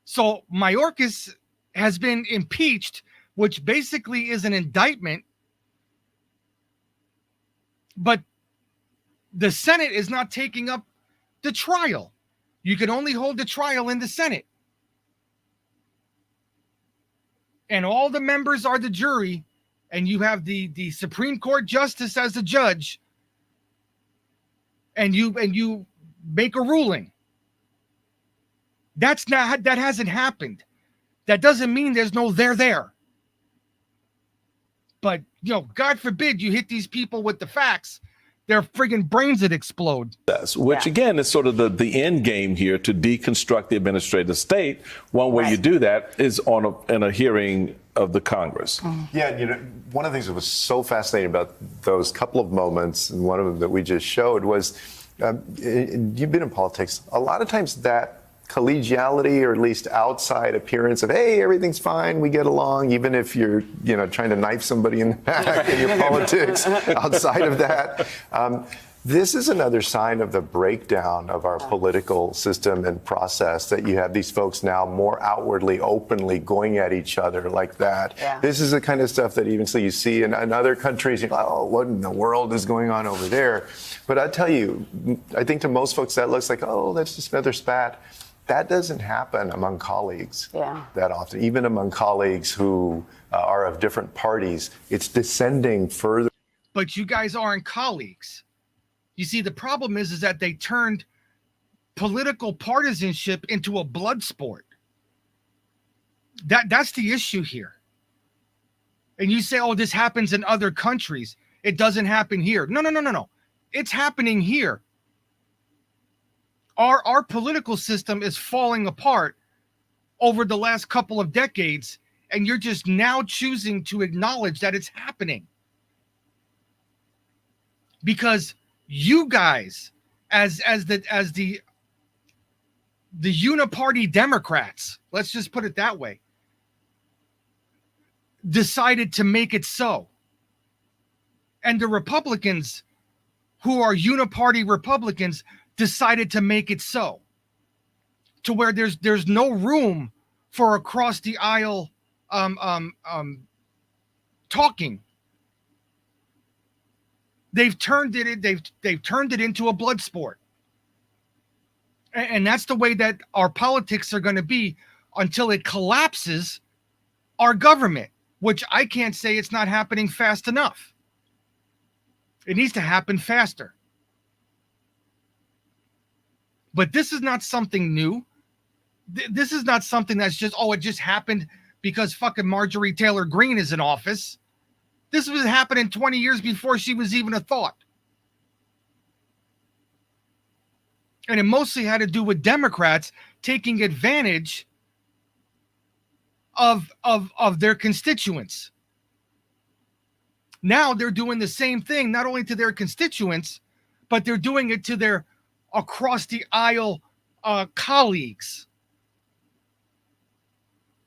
So Mayorkas has been impeached, which basically is an indictment, but the Senate is not taking up the trial. You can only hold the trial in the Senate. And all the members are the jury, and you have the Supreme Court justice as the judge, and you make a ruling. That hasn't happened. That doesn't mean there's no there. But, God forbid you hit these people with the facts, their friggin' brains would explode.
Which, again, is sort of the end game here to deconstruct the administrative state. One way you do that is in a hearing of the Congress.
Yeah, one of the things that was so fascinating about those couple of moments, and one of them that we just showed, was you've been in politics. A lot of times that collegiality, or at least outside appearance of, hey, everything's fine, we get along, even if you're trying to knife somebody in the back in your politics. Outside of that, this is another sign of the breakdown of our political system and process, that you have these folks now more outwardly, openly going at each other like that. This is the kind of stuff that even you see in other countries. You're like, oh, what in the world is going on over there? But I tell you, I think to most folks that looks like, oh, that's just another spat. That doesn't happen among colleagues that often, even among colleagues who are of different parties. It's descending further.
But you guys aren't colleagues. You see, the problem is that they turned political partisanship into a blood sport. That's the issue here. And you say, oh, this happens in other countries. It doesn't happen here. No. It's happening here. Our political system is falling apart over the last couple of decades, and you're just now choosing to acknowledge that it's happening. Because you guys, as the uniparty Democrats, let's just put it that way, decided to make it so. And the Republicans, who are uniparty Republicans, decided to make it so, to where there's no room for across the aisle talking. They've turned it into a blood sport, and that's the way that our politics are going to be until it collapses our government, which I can't say it's not happening fast enough. It needs to happen faster. But this is not something new. This is not something that's just, it just happened because fucking Marjorie Taylor Greene is in office. This was happening 20 years before she was even a thought. And it mostly had to do with Democrats taking advantage of their constituents. Now they're doing the same thing, not only to their constituents, but they're doing it to their across the aisle colleagues.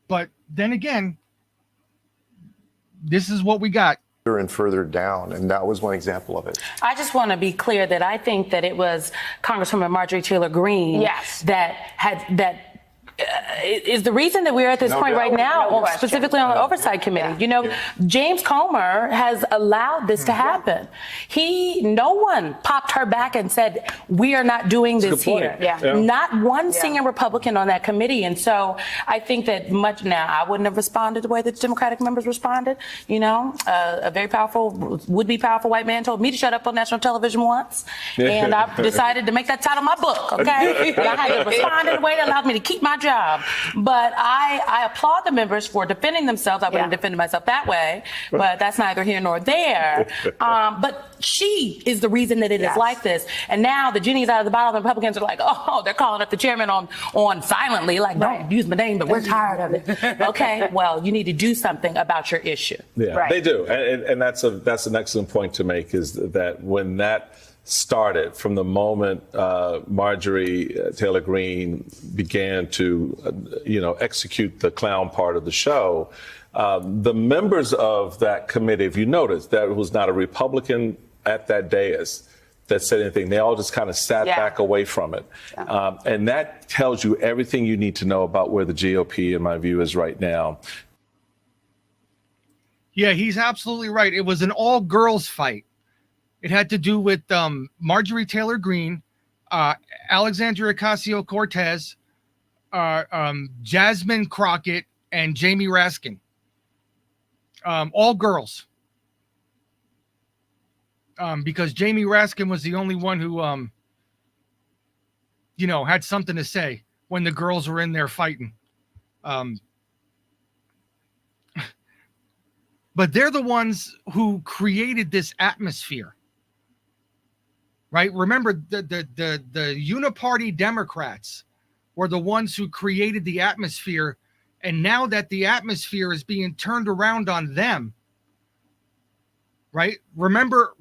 But then again, this is what we got.
And further down, and that was one example of it.
I just want to be clear that I think that it was Congresswoman Marjorie Taylor Greene that is the reason that we're at this point right now, specifically on the Oversight Committee. James Comer has allowed this to happen. No one popped her back and said, we are not doing this here. Not one senior Republican on that committee. And so I think that I wouldn't have responded the way that the Democratic members responded. A very powerful, would-be powerful white man told me to shut up on national television once. And I decided to make that title my book, okay? But I had to respond in a way that allowed me to keep my job. But I applaud the members for defending themselves. I wouldn't have defended myself that way, but that's neither here nor there. But she is the reason that it is like this. And now the genie's out of the bottle. The Republicans are like, oh, they're calling up the chairman on silently, like, don't use my name, but we're tired of it. Okay, well, you need to do something about your issue.
Yeah, they do. And that's an excellent point to make, is that when that started, from the moment Marjorie Taylor Greene began to, execute the clown part of the show. The members of that committee, if you notice, there was not a Republican at that dais that said anything. They all just kind of sat back away from it. And that tells you everything you need to know about where the GOP, in my view, is right now.
Yeah, he's absolutely right. It was an all-girls fight. It had to do with Marjorie Taylor Greene, Alexandria Ocasio-Cortez, Jasmine Crockett, and Jamie Raskin. All girls. Because Jamie Raskin was the only one who, had something to say when the girls were in there fighting. But they're the ones who created this atmosphere. Right? Remember, the uniparty Democrats were the ones who created the atmosphere, and now that the atmosphere is being turned around on them, right? Remember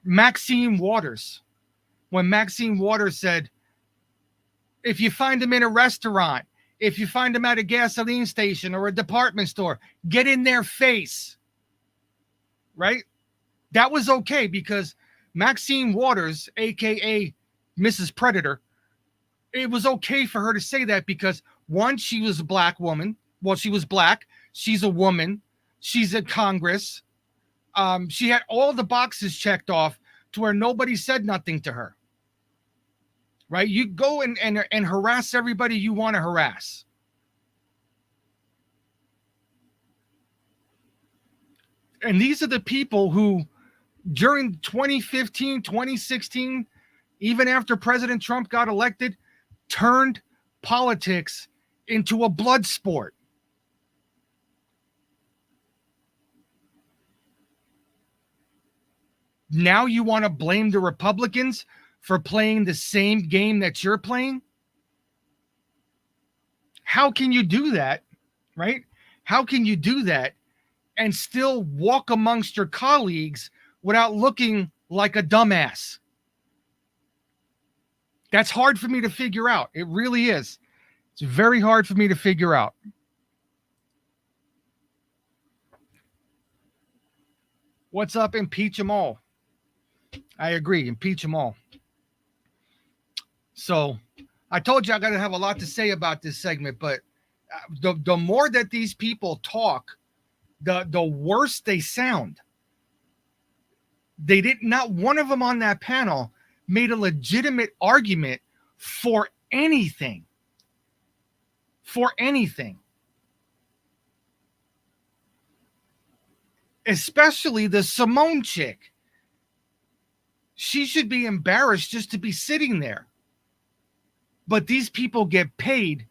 Maxine Waters, when Maxine Waters said, if you find them in a restaurant, if you find them at a gasoline station or a department store, get in their face, right? That was okay because Maxine Waters, aka Mrs. Predator, it was okay for her to say that because, one, she was a black woman. Well, she was black. She's a woman. She's in Congress. She had all the boxes checked off to where nobody said nothing to her. Right? You go and harass everybody you want to harass. And these are the people who, during 2015, 2016, even after President Trump got elected, turned politics into a blood sport. Now you want to blame the Republicans for playing the same game that you're playing? How can you do that, right? How can you do that and still walk amongst your colleagues without looking like a dumbass? That's hard for me to figure out. It really is. It's very hard for me to figure out. What's up? Impeach them all. I agree. Impeach them all. So I told you I got to have a lot to say about this segment, but the more that these people talk, the worse they sound. They did not one of them on that panel made a legitimate argument for anything. For anything. Especially the Simone chick. She should be embarrassed just to be sitting there. But these people get paid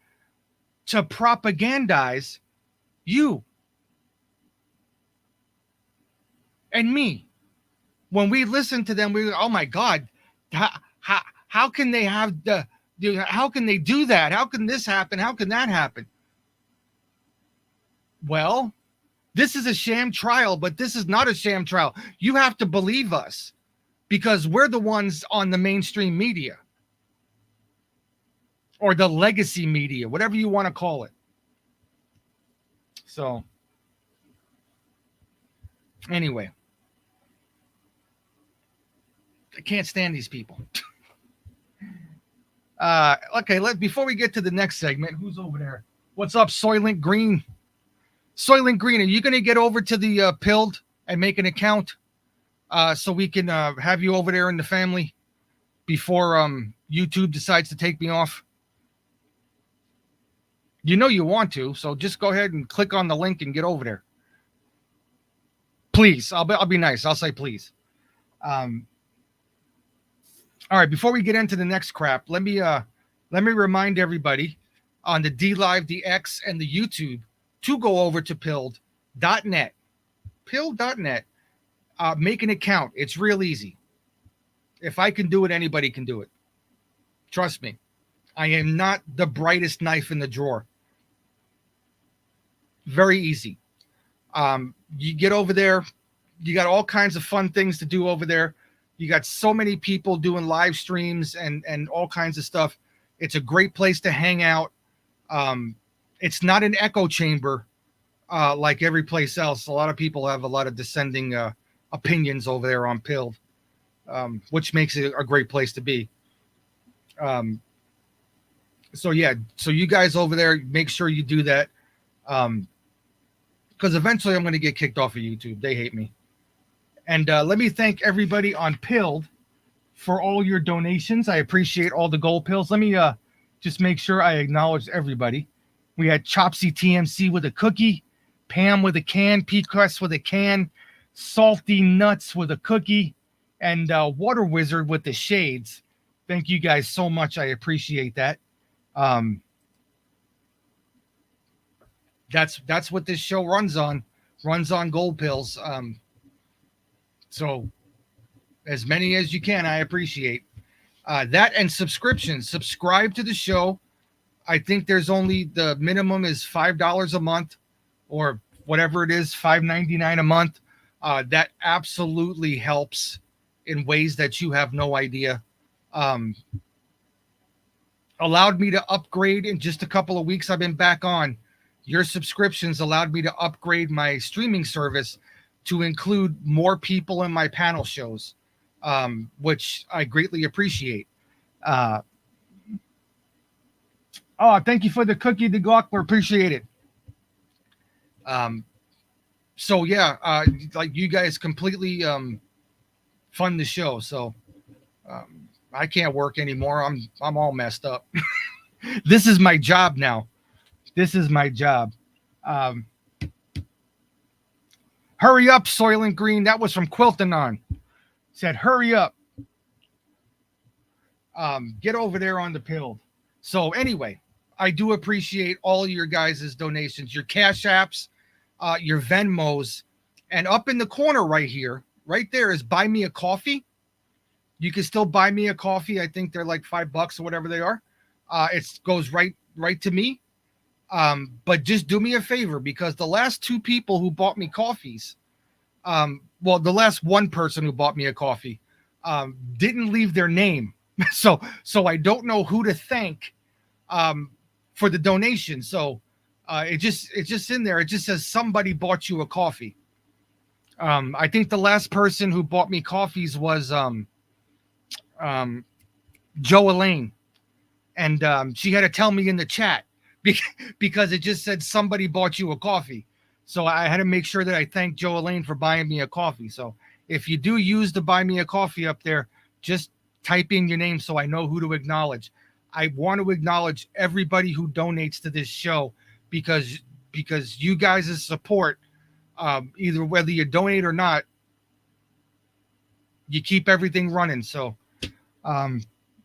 to propagandize you and me. When we listen to them, we go, oh my God, how can they have how can they do that? How can this happen? How can that happen? Well, this is a sham trial, but this is not a sham trial. You have to believe us because we're the ones on the mainstream media or the legacy media, whatever you want to call it. So anyway, I can't stand these people. Okay, before we get to the next segment, who's over there? What's up, Soylent Green? Soylent Green, are you going to get over to the Pilled and make an account so we can have you over there in the family before YouTube decides to take me off? You know you want to, so just go ahead and click on the link and get over there. Please, I'll be nice. I'll say please. All right, before we get into the next crap, let me remind everybody on the DLive, the X, and the YouTube to go over to pilled.net. Pilled.net. Make an account. It's real easy. If I can do it, anybody can do it. Trust me. I am not the brightest knife in the drawer. Very easy. You get over there, You got all kinds of fun things to do over there. You got so many people doing live streams and all kinds of stuff. It's a great place to hang out. It's not an echo chamber like every place else. A lot of people have a lot of dissenting opinions over there on Pilled, which makes it a great place to be. So you guys over there, make sure you do that. Because eventually I'm going to get kicked off of YouTube. They hate me. And let me thank everybody on Pilled for all your donations. I appreciate all the gold pills. Let me just make sure I acknowledge everybody. We had Chopsy TMC with a cookie, Pam with a can, P-Crest with a can, Salty Nuts with a cookie, and Water Wizard with the shades. Thank you guys so much. I appreciate that. That's what this show runs on gold pills. So as many as you can, I appreciate that. And subscriptions. Subscribe to the show. I think there's only the minimum is $5 a month or whatever it is, $5.99 a month. That absolutely helps in ways that you have no idea. Allowed me to upgrade in just a couple of weeks. I've been back on. Your subscriptions allowed me to upgrade my streaming service to include more people in my panel shows, which I greatly appreciate. Thank you for the cookie, the Glockler. Appreciate it. Like you guys completely fund the show. So I can't work anymore. I'm all messed up. This is my job now. This is my job. Hurry up, Soylent Green. That was from Quiltanon. Said, hurry up. Get over there on the Pilled. So anyway, I do appreciate all your guys' donations, your Cash Apps, your Venmos, and up in the corner right here, right there is Buy Me a Coffee. You can still buy me a coffee. I think they're like $5 or whatever they are. It goes right to me. But just do me a favor, because the last two people who bought me coffees, the last one person who bought me a coffee, didn't leave their name. So I don't know who to thank, for the donation. So, it's just in there. It just says somebody bought you a coffee. I think the last person who bought me coffees was, Joe Elaine. And, she had to tell me in the chat because it just said somebody bought you a coffee. So I had to make sure that I thank Joe Elaine for buying me a coffee. So if you do use the Buy Me a Coffee up there, just type in your name so I know who to acknowledge. I want to acknowledge everybody who donates to this show because you guys' support, either whether you donate or not, you keep everything running. So I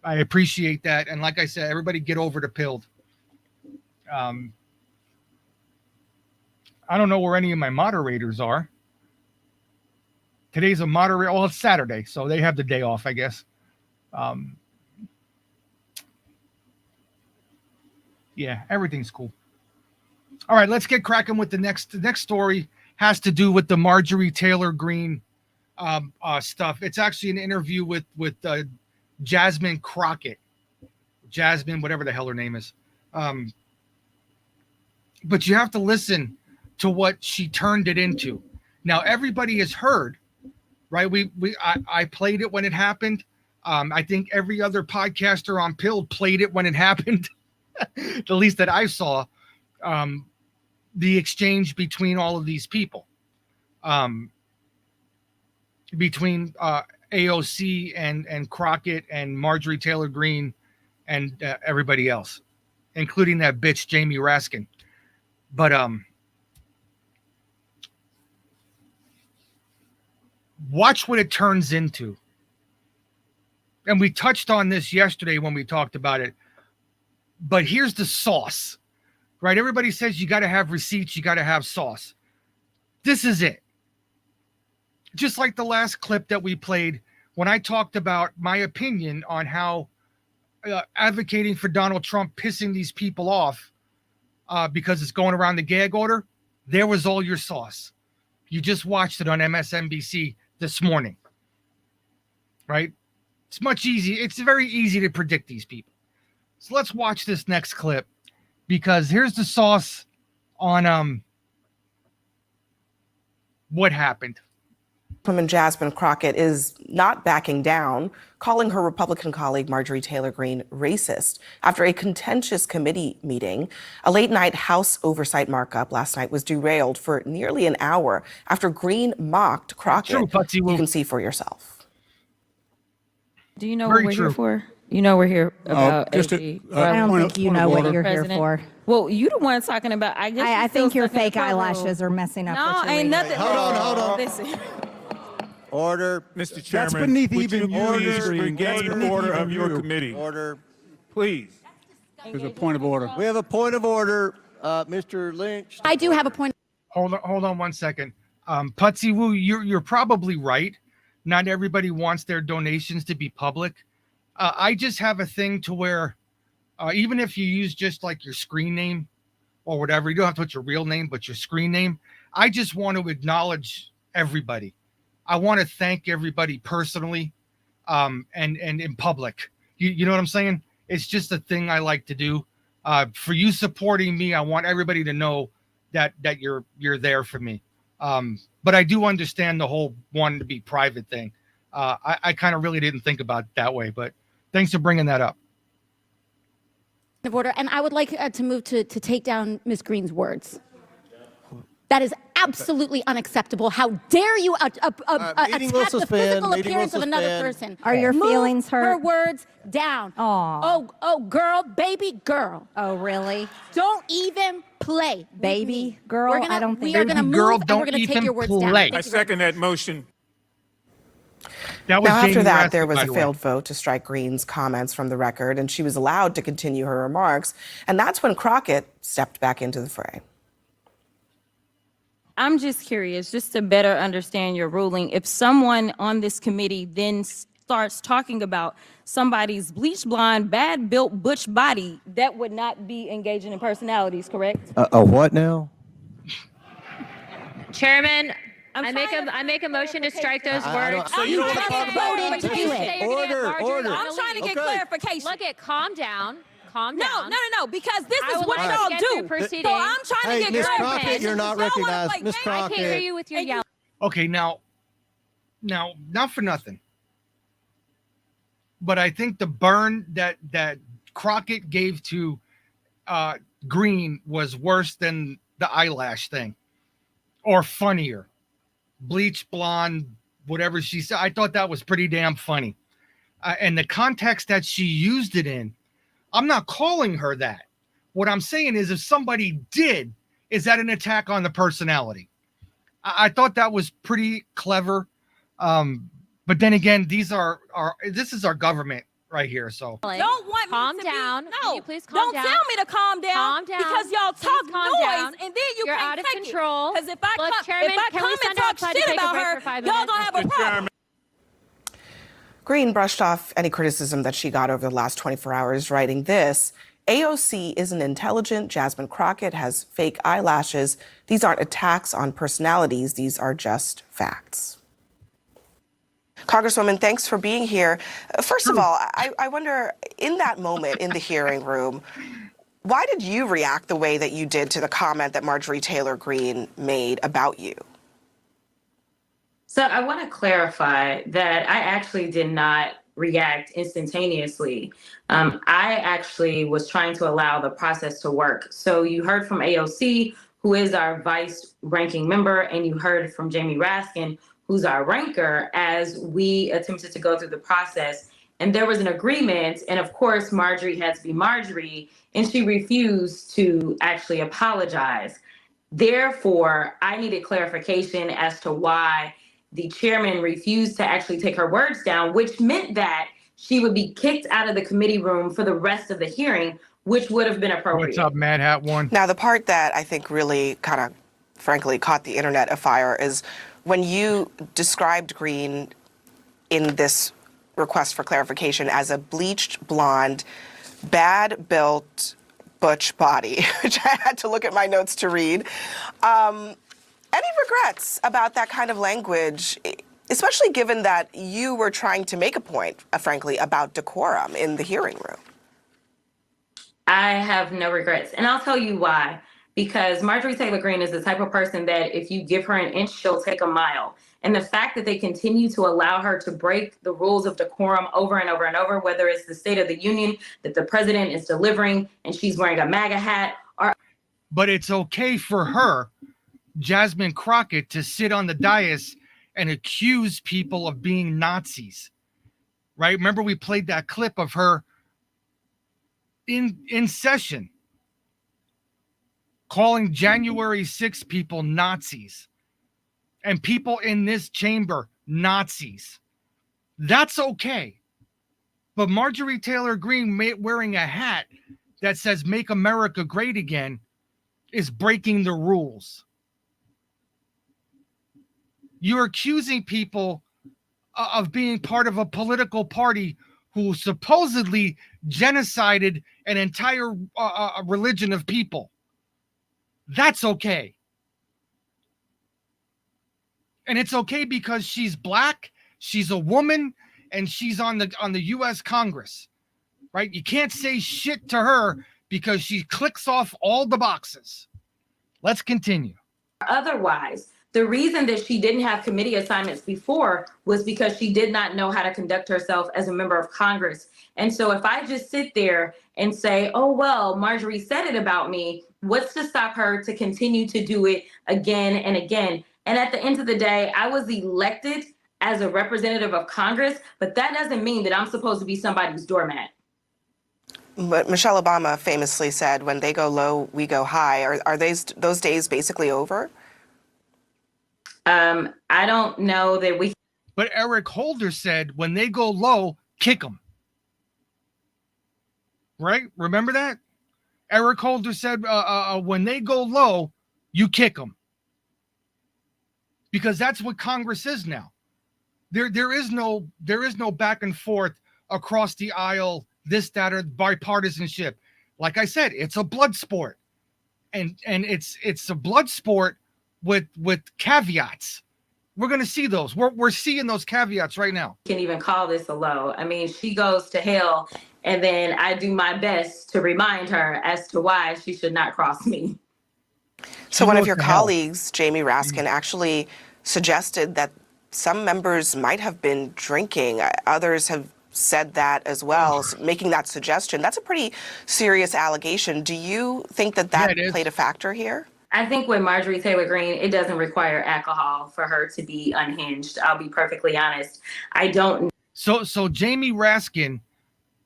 appreciate that. And like I said, everybody get over to Pilled. I don't know where any of my moderators are. Today's a moderator. Well, it's Saturday, so they have the day off, I guess. Yeah, everything's cool. All right, let's get cracking with the next story. Has to do with the Marjorie Taylor Greene stuff. It's actually an interview with Jasmine Crockett. Jasmine, whatever the hell her name is. But you have to listen to what she turned it into. Now, everybody has heard, right? I played it when it happened. I think every other podcaster on Pilled played it when it happened. The least that I saw, the exchange between all of these people, between AOC and Crockett and Marjorie Taylor Greene and everybody else, including that bitch Jamie Raskin. But watch what it turns into. And we touched on this yesterday when we talked about it. But here's the sauce, right? Everybody says you got to have receipts, you got to have sauce. This is it. Just like the last clip that we played when I talked about my opinion on how advocating for Donald Trump pissing these people off because it's going around the gag order, there was all your sauce. You just watched it on MSNBC this morning, right? It's much easier. It's very easy to predict these people. So let's watch this next clip, because here's the sauce on what happened.
Woman Jasmine Crockett is not backing down, calling her Republican colleague Marjorie Taylor Greene racist after a contentious committee meeting. A late-night House oversight markup last night was derailed for nearly an hour after Greene mocked Crockett. You can see for yourself.
Do you know what we're here for? You know we're here about
just
AG.
I don't think you know what you're here for.
Well, you the one talking about. I guess
I think your fake
eyelashes
eyelashes are messing up.
No,
what you're
ain't
reading.
nothing.
Hold on.
Listen.
Order.
Mr. Chairman,
That's beneath
would
even
you please regain order of your committee?
Order.
Please.
There's a point of order.
We have a point of order. Mr. Lynch.
I do have a point.
Hold on 1 second. Putsy Woo, you're probably right. Not everybody wants their donations to be public. I just have a thing to where even if you use just like your screen name or whatever, you don't have to put your real name, but your screen name. I just want to acknowledge everybody. I want to thank everybody personally and in public. You know what I'm saying? It's just a thing I like to do. For you supporting me, I want everybody to know that you're there for me. But I do understand the whole wanting to be private thing. I kind of really didn't think about it that way, but thanks for bringing that up.
Of order, and I would like to move to take down Ms. Greene's words. That is absolutely unacceptable. How dare you attack the physical appearance of another person?
Are your feelings hurt?
Her words down. Oh, girl, baby girl.
Oh, really?
Don't even play.
Baby girl? I don't think
we are going to move
girl,
and
don't
we're going to take
even
your words
play.
down.
I second that motion.
That was
Now, after
Jamie
that,
Raskin,
there was
by
a
the way.
failed vote to strike Greene's comments from the record, and she was allowed to continue her remarks. And that's when Crockett stepped back into the fray.
I'm just curious, just to better understand your ruling. If someone on this committee then starts talking about somebody's bleach blonde, bad built butch body, that would not be engaging in personalities, correct?
A what now?
Chairman, I make a motion to strike those words.
So you don't want to talk about
voted to do it.
Order.
I'm trying to get clarification.
Look at, calm down.
No, because this
I
is
would
what
like to
y'all
get
do.
through proceedings.
So I'm trying to
Hey,
get
Miss
clarification.
Crockett, you're not
Y'all wanna
recognized.
play
Miss
games.
Crockett.
I can't hear you with your yell.
Okay, now, not for nothing, but I think the burn that Crockett gave to Greene was worse than the eyelash thing, or funnier. Bleach blonde, whatever she said. I thought that was pretty damn funny, and the context that she used it in. I'm not calling her that. What I'm saying is, if somebody did, is that an attack on the personality? I thought that was pretty clever. But then again, this is our government right here. So
Don't want
Calm
me to
down.
Be,
Can
no,
you please calm
don't
down?
tell me to calm down.
Calm down.
Because y'all
Please
talk
calm
noise,
down.
and then you
You're
can't
out of
take
control.
Because if I
Look,
come,
Chairman,
if I
can
come
we
and
send
talk
outside to
shit
take a
about
break
her,
for 5
y'all
minutes?
gonna have a problem.
Greene brushed off any criticism that she got over the last 24 hours, writing this: AOC isn't intelligent. Jasmine Crockett has fake eyelashes. These aren't attacks on personalities. These are just facts. Congresswoman, thanks for being here. First of all, I wonder, in that moment in the hearing room, why did you react the way that you did to the comment that Marjorie Taylor Greene made about you?
So I want to clarify that I actually did not react instantaneously. I actually was trying to allow the process to work. So you heard from AOC, who is our vice ranking member, and you heard from Jamie Raskin, who's our ranker, as we attempted to go through the process. And there was an agreement. And of course, Marjorie had to be Marjorie, and she refused to actually apologize. Therefore, I needed clarification as to why the chairman refused to actually take her words down, which meant that she would be kicked out of the committee room for the rest of the hearing, which would have been appropriate.
What's up, Mad Hat One?
Now, the part that I think really kind of, frankly, caught the internet afire is when you described Greene in this request for clarification as a bleached blonde, bad-built butch body, which I had to look at my notes to read. Any regrets about that kind of language, especially given that you were trying to make a point, frankly, about decorum in the hearing room?
I have no regrets. And I'll tell you why. Because Marjorie Taylor Greene is the type of person that if you give her an inch, she'll take a mile. And the fact that they continue to allow her to break the rules of decorum over and over and over, whether it's the State of the Union that the president is delivering and she's wearing a MAGA hat.
But it's okay for her, Jasmine Crockett, to sit on the dais and accuse people of being Nazis, right? Remember we played that clip of her in session calling January 6 people Nazis and people in this chamber Nazis. That's okay. But Marjorie Taylor Greene wearing a hat that says "Make America Great Again" is breaking the rules. You're accusing people of being part of a political party who supposedly genocided an entire religion of people. That's okay. And it's okay because she's black, she's a woman, and she's on the US Congress, right? You can't say shit to her because she clicks off all the boxes. Let's continue.
Otherwise, the reason that she didn't have committee assignments before was because she did not know how to conduct herself as a member of Congress. And so if I just sit there and say, oh, well, Marjorie said it about me, what's to stop her to continue to do it again and again? And at the end of the day, I was elected as a representative of Congress, but that doesn't mean that I'm supposed to be somebody's doormat.
But Michelle Obama famously said, when they go low, we go high. Are those days basically over?
I don't know that we.
But Eric Holder said, when they go low, kick them. Right? Remember that? Eric Holder said, when they go low, you kick them. Because that's what Congress is now. There is no back and forth across the aisle, this, that, or bipartisanship. Like I said, it's a blood sport. And it's a blood sport with caveats. We're going to see those. We're seeing those caveats right now.
Can't even call this a low. I mean, she goes to hell, and then I do my best to remind her as to why she should not cross me.
So one of your colleagues, Jamie Raskin, actually suggested that some members might have been drinking. Others have said that as well, making that suggestion. That's a pretty serious allegation. Do you think that played a factor here?
I think with Marjorie Taylor Greene, it doesn't require alcohol for her to be unhinged. I'll be perfectly honest. I don't.
So Jamie Raskin,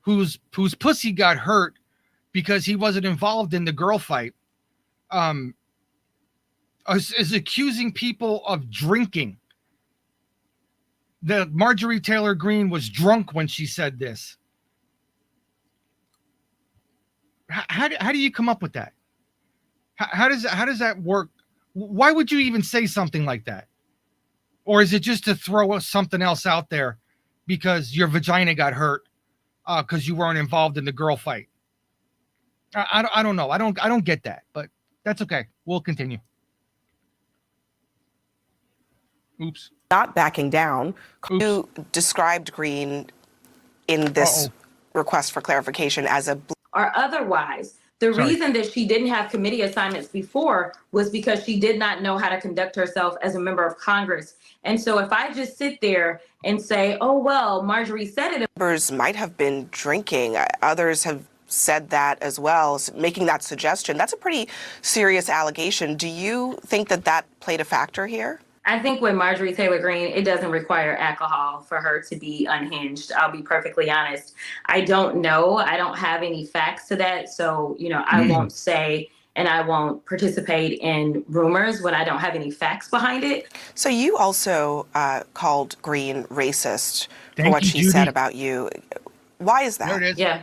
whose pussy got hurt because he wasn't involved in the girl fight, is accusing people of drinking. That Marjorie Taylor Greene was drunk when she said this. How do you come up with that? How does that work? Why would you even say something like that? Or is it just to throw something else out there because your vagina got hurt because you weren't involved in the girl fight? I don't know. I don't get that, but that's okay. We'll continue. Oops.
Not backing down. You described Greene in this request for clarification as a...
Or otherwise. The reason that she didn't have committee assignments before was because she did not know how to conduct herself as a member of Congress. And so if I just sit there and say, oh, well, Marjorie said it.
Members might have been drinking. Others have said that as well, making that suggestion. That's a pretty serious allegation. Do you think that played a factor here?
I think with Marjorie Taylor Greene, it doesn't require alcohol for her to be unhinged. I'll be perfectly honest. I don't know. I don't have any facts to that. So, I won't say and I won't participate in rumors when I don't have any facts behind it.
So you also called Greene racist for what she said about you. Why is that?
There it is.
Yeah.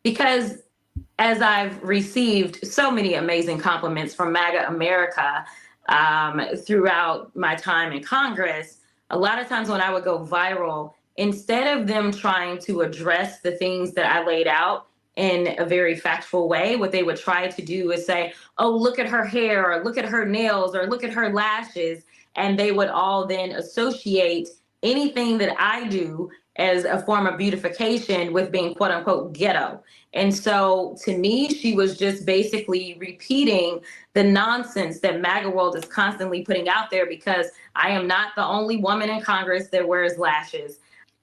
Because as I've received so many amazing compliments from MAGA America, throughout my time in Congress, a lot of times when I would go viral, instead of them trying to address the things that I laid out in a very factual way. What they would try to do is say, oh, look at her hair, or look at her nails, or look at her lashes. And they would all then associate anything that I do as a form of beautification with being quote unquote ghetto. And so to me, she was just basically repeating the nonsense that MAGA world is constantly putting out there, because I am not the only woman in Congress that wears lashes.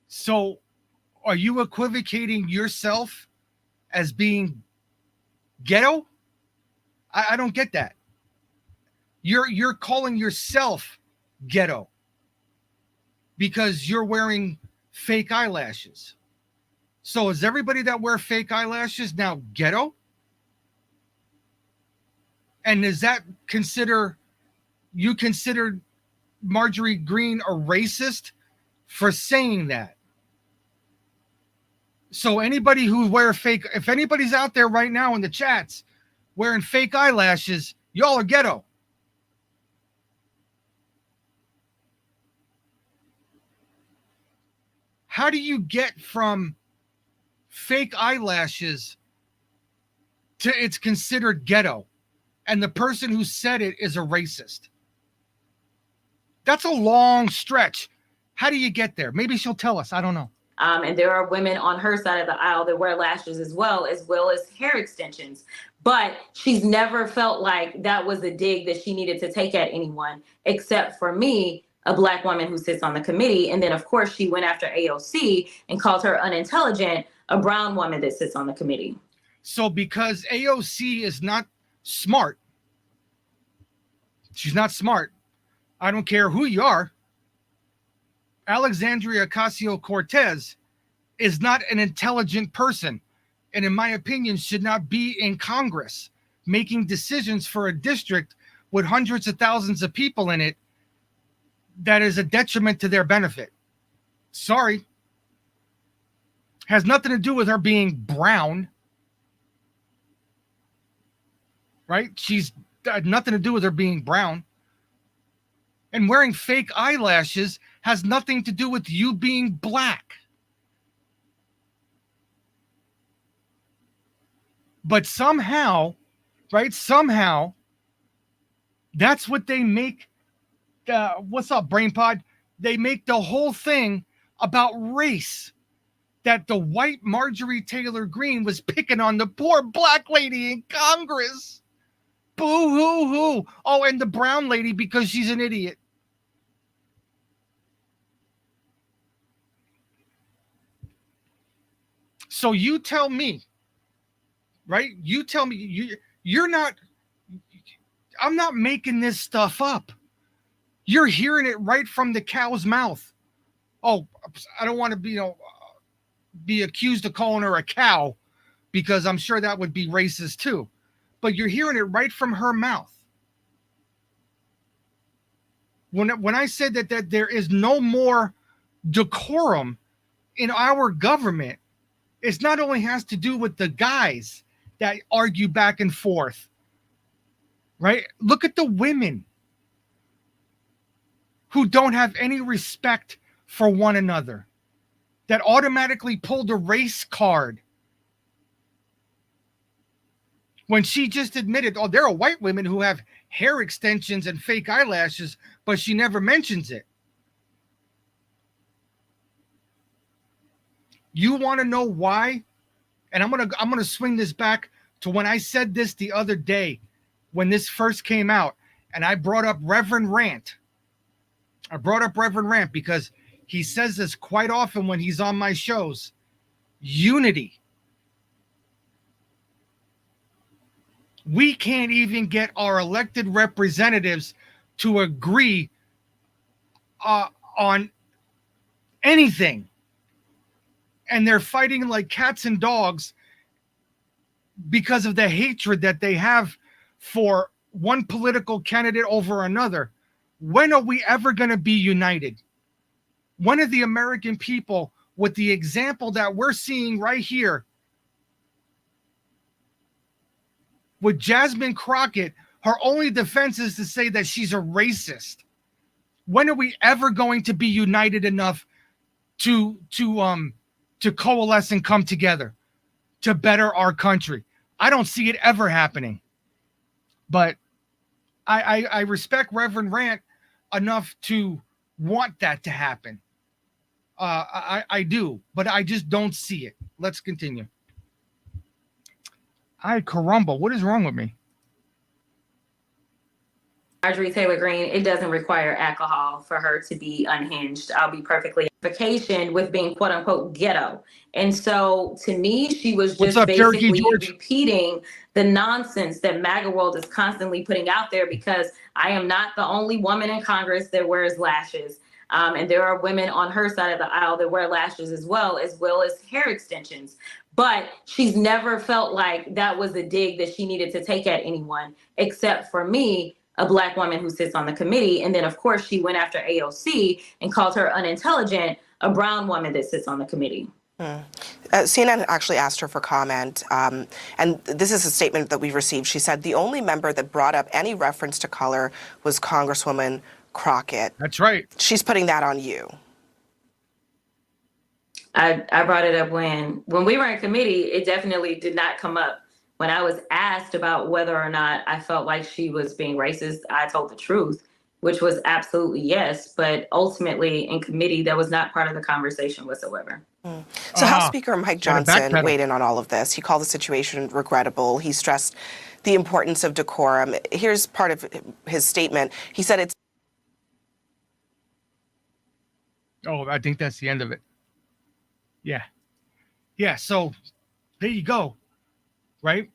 So are you equivocating yourself as being ghetto? I don't get that. You're calling yourself ghetto because you're wearing fake eyelashes. So is everybody that wear fake eyelashes now ghetto? And is that consider Marjorie Greene a racist for saying that? So anybody who wear fake, if anybody's out there right now in the chats wearing fake eyelashes, y'all are ghetto. How do you get from fake eyelashes to it's considered ghetto, and the person who said it is a racist? That's a long stretch. How do you get there? Maybe she'll tell us. I don't know.
And there are women on her side of the aisle that wear lashes as well as hair extensions. But she's never felt like that was a dig that she needed to take at anyone, except for me, a Black woman who sits on the committee. And then, of course, she went after AOC and called her unintelligent, a brown woman that sits on the committee.
So because AOC is not smart, she's not smart. I don't care who you are. Alexandria Ocasio-Cortez is not an intelligent person, and in my opinion should not be in Congress making decisions for a district with hundreds of thousands of people in it that is a detriment to their benefit. Sorry. Has nothing to do with her being brown. Right? She's had nothing to do with her being brown. And wearing fake eyelashes has nothing to do with you being black. But somehow, right? Somehow, that's what they make. What's up, BrainPod? They make the whole thing about race. That the white Marjorie Taylor Greene was picking on the poor black lady in Congress. Boo hoo hoo. Oh, and the brown lady because she's an idiot. So you tell me, right? You tell me, you're not, I'm not making this stuff up. You're hearing it right from the cow's mouth. Oh, I don't want to be accused of calling her a cow, because I'm sure that would be racist too. But you're hearing it right from her mouth. When I said that there is no more decorum in our government, it not only has to do with the guys that argue back and forth, right? Look at the women who don't have any respect for one another, that automatically pulled a race card when she just admitted, oh, there are white women who have hair extensions and fake eyelashes, but she never mentions it. You want to know why? And I'm gonna swing this back to when I said this the other day when this first came out, and I brought up Reverend Rant. I brought up Reverend Rant because he says this quite often when he's on my shows. Unity. We can't even get our elected representatives to agree on anything. And they're fighting like cats and dogs because of the hatred that they have for one political candidate over another. When are we ever going to be united? When are the American people, with the example that we're seeing right here, with Jasmine Crockett, her only defense is to say that she's a racist. When are we ever going to be united enough to coalesce and come together? to better our country. I don't see it ever happening. But I respect Reverend Rant enough to want that to happen. I do, but I just don't see it. Let's continue. Ay, caramba, what is wrong with me?
Marjorie Taylor Greene, it doesn't require alcohol for her to be unhinged. I'll be perfectly vacation with being quote unquote ghetto. And so to me, she was just basically repeating the nonsense that MAGA world is constantly putting out there, because I am not the only woman in Congress that wears lashes. And there are women on her side of the aisle that wear lashes as well as hair extensions. But she's never felt like that was a dig that she needed to take at anyone, except for me, a Black woman who sits on the committee. And then, of course, she went after AOC and called her unintelligent, a brown woman that sits on the committee.
CNN actually asked her for comment, and this is a statement that we received. She said the only member that brought up any reference to color was Congresswoman Crockett.
That's right.
She's putting that on you.
I brought it up when we were in committee. It definitely did not come up. When I was asked about whether or not I felt like she was being racist, I told the truth, which was absolutely yes. But ultimately in committee, that was not part of the conversation whatsoever.
So House Speaker Mike Johnson weighed in on all of this. He called the situation regrettable. He stressed the importance of decorum. Here's part of his statement. He said it's...
Oh, I think that's the end of it. Yeah. Yeah, so there you go. Right?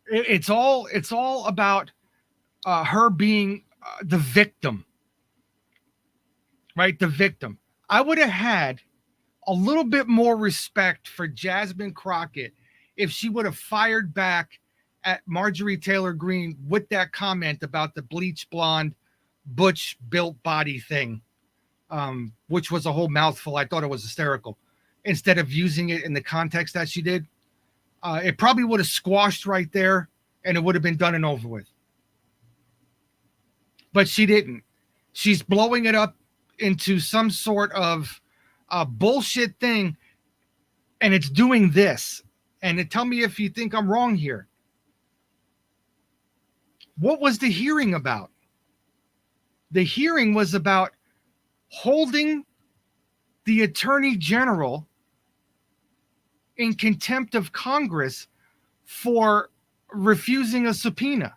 It's all about her being the victim. Right? The victim. I would have had a little bit more respect for Jasmine Crockett if she would have fired back at Marjorie Taylor Greene with that comment about the bleach blonde, butch built body thing, which was a whole mouthful. I thought it was hysterical. Instead of using it in the context that she did, it probably would have squashed right there and it would have been done and over with. But she didn't. She's blowing it up into some sort of bullshit thing, and it's doing this. And tell me if you think I'm wrong here. What was the hearing about? The hearing was about holding the Attorney General in contempt of Congress for refusing a subpoena.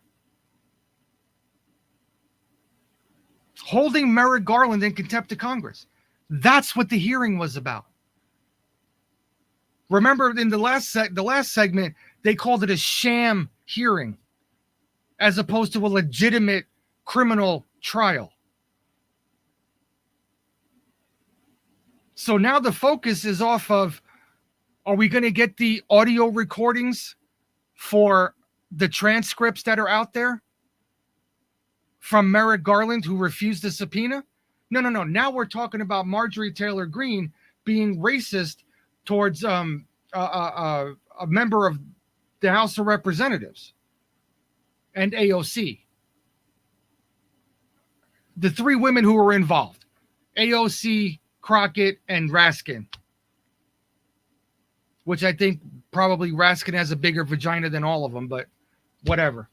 Holding Merrick Garland in contempt of Congress. That's what the hearing was about. Remember in the last segment, they called it a sham hearing as opposed to a legitimate criminal trial. So now the focus is off of, are we going to get the audio recordings for the transcripts that are out there from Merrick Garland, who refused the subpoena? No. Now we're talking about Marjorie Taylor Greene being racist towards a member of the House of Representatives and AOC. The three women who were involved, AOC, Crockett, and Raskin. Which I think probably Raskin has a bigger vagina than all of them, but whatever.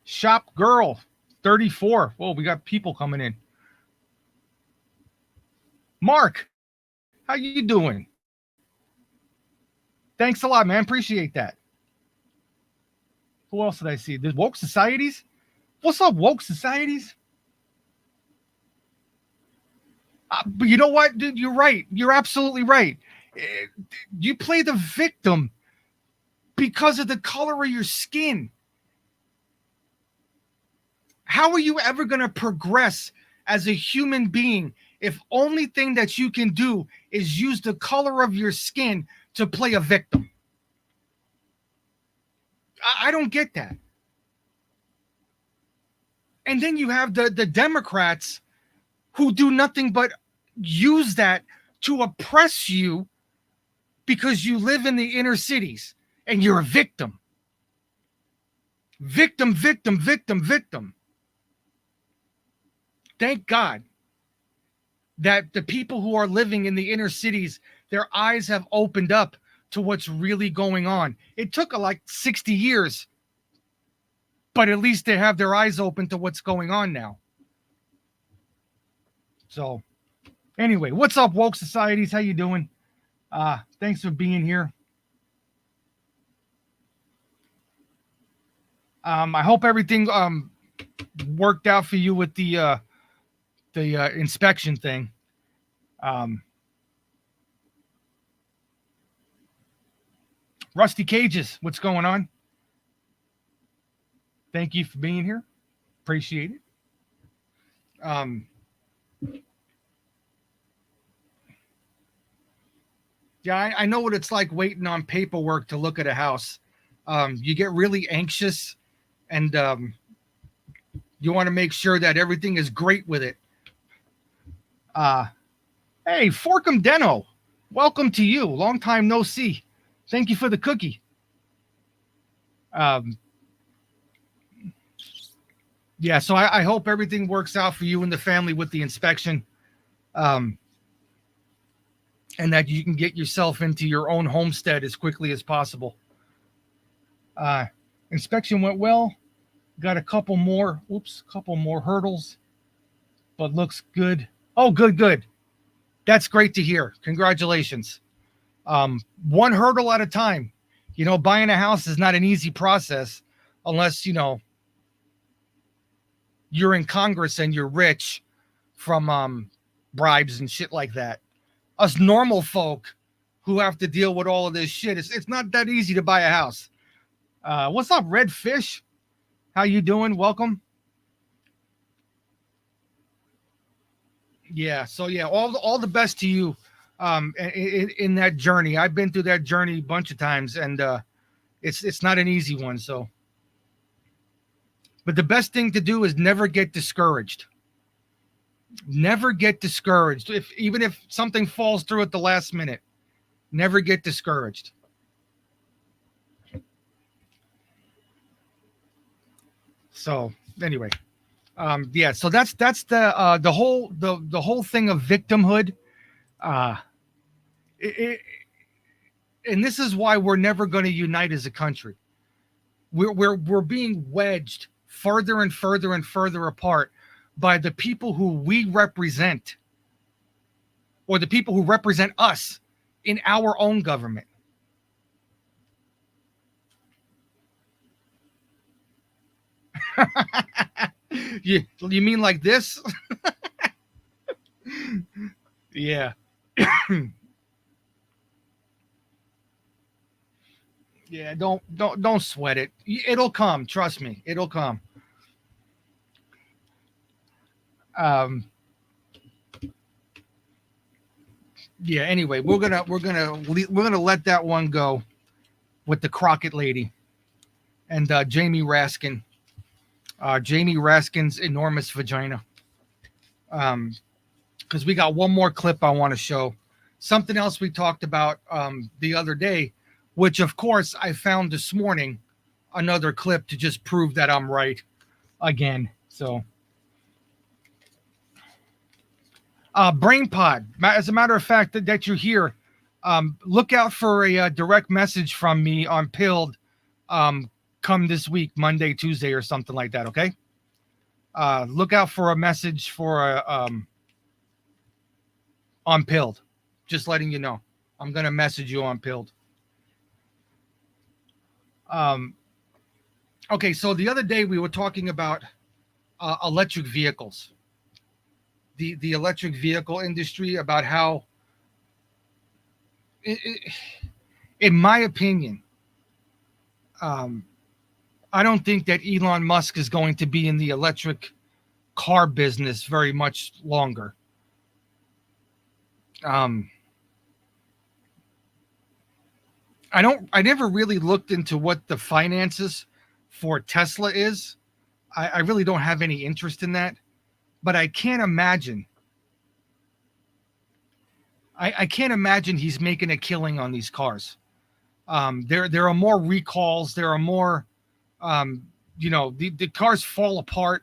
Shop Girl 34. Whoa, we got people coming in. Mark, how you doing? Thanks a lot, man. Appreciate that. Who else did I see? There's Woke Societies. What's up, Woke Societies? But you know what, dude? You're right. You're absolutely right. You play the victim because of the color of your skin. How are you ever going to progress as a human being if only thing that you can do is use the color of your skin to play a victim? I don't get that. And then you have the Democrats who do nothing but use that to oppress you because you live in the inner cities and you're a victim. Victim. Thank God that the people who are living in the inner cities, their eyes have opened up to what's really going on. It took like 60 years, but at least they have their eyes open to what's going on now. So anyway, what's up, woke societies? How you doing? Thanks for being here. I hope everything worked out for you with the inspection thing. Rusty Cages, what's going on? Thank you for being here. Appreciate it. Yeah, I know what it's like waiting on paperwork to look at a house. You get really anxious, and you want to make sure that everything is great with it. Hey, Forkum Deno, welcome to you. Long time no see. Thank you for the cookie. Yeah, so I hope everything works out for you and the family with the inspection. And that you can get yourself into your own homestead as quickly as possible. Inspection went well. Got a couple more hurdles, but looks good. Oh, good. That's great to hear. Congratulations. One hurdle at a time. Buying a house is not an easy process unless, you're in Congress and you're rich from bribes and shit like that. Us normal folk who have to deal with all of this shit, it's not that easy to buy a house. What's up, Red Fish? How you doing? Welcome. Yeah, so yeah, all the best to you in that journey. I've been through that journey a bunch of times, and it's not an easy one. So, but the best thing to do is never get discouraged. Never get discouraged. Even if something falls through at the last minute, never get discouraged. So anyway, yeah. So that's the whole thing of victimhood. And this is why we're never going to unite as a country. We're being wedged further and further and further apart by the people who we represent, or the people who represent us in our own government. You mean like this? Yeah. Yeah, don't sweat it. It'll come, trust me. It'll come. Yeah, anyway, we're gonna let that one go with the Crockett lady and Jamie Raskin. Jamie Raskin's enormous vagina. Because we got one more clip I want to show. Something else we talked about the other day, which of course I found this morning, another clip to just prove that I'm right again. So BrainPod, as a matter of fact, that you're here, look out for a direct message from me on Pilled come this week, Monday, Tuesday, or something like that, okay? Look out for a message for on Pilled. Just letting you know. I'm going to message you on Pilled. Okay, so the other day we were talking about electric vehicles. The electric vehicle industry, about how, in my opinion, I don't think that Elon Musk is going to be in the electric car business very much longer. I never really looked into what the finances for Tesla is. I really don't have any interest in that, but I can't imagine. I can't imagine he's making a killing on these cars. There are more recalls. There are more, the cars fall apart.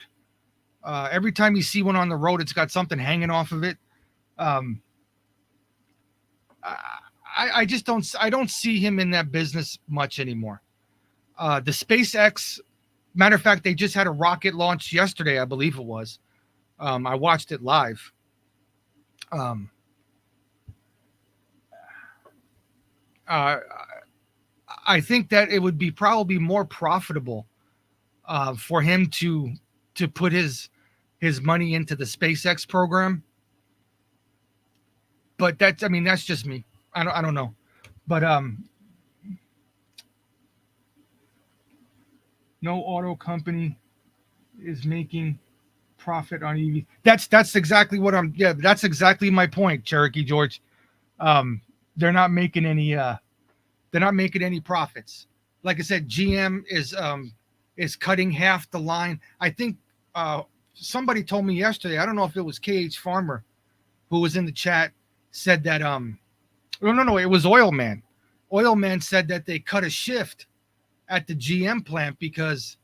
Every time you see one on the road, it's got something hanging off of it. I just don't see him in that business much anymore. The SpaceX, matter of fact, they just had a rocket launch yesterday, I believe it was. I watched it live. I think that it would be probably more profitable for him to put his money into the SpaceX program. But that's just me. I don't know. But no auto company is making profit on EV. That's exactly what that's exactly my point, Cherokee George. They're not making any profits. Like I said, GM is cutting half the line. I think somebody told me yesterday, I don't know if it was KH Farmer who was in the chat, said that no, it was Oil Man. Oil Man said that they cut a shift at the GM plant because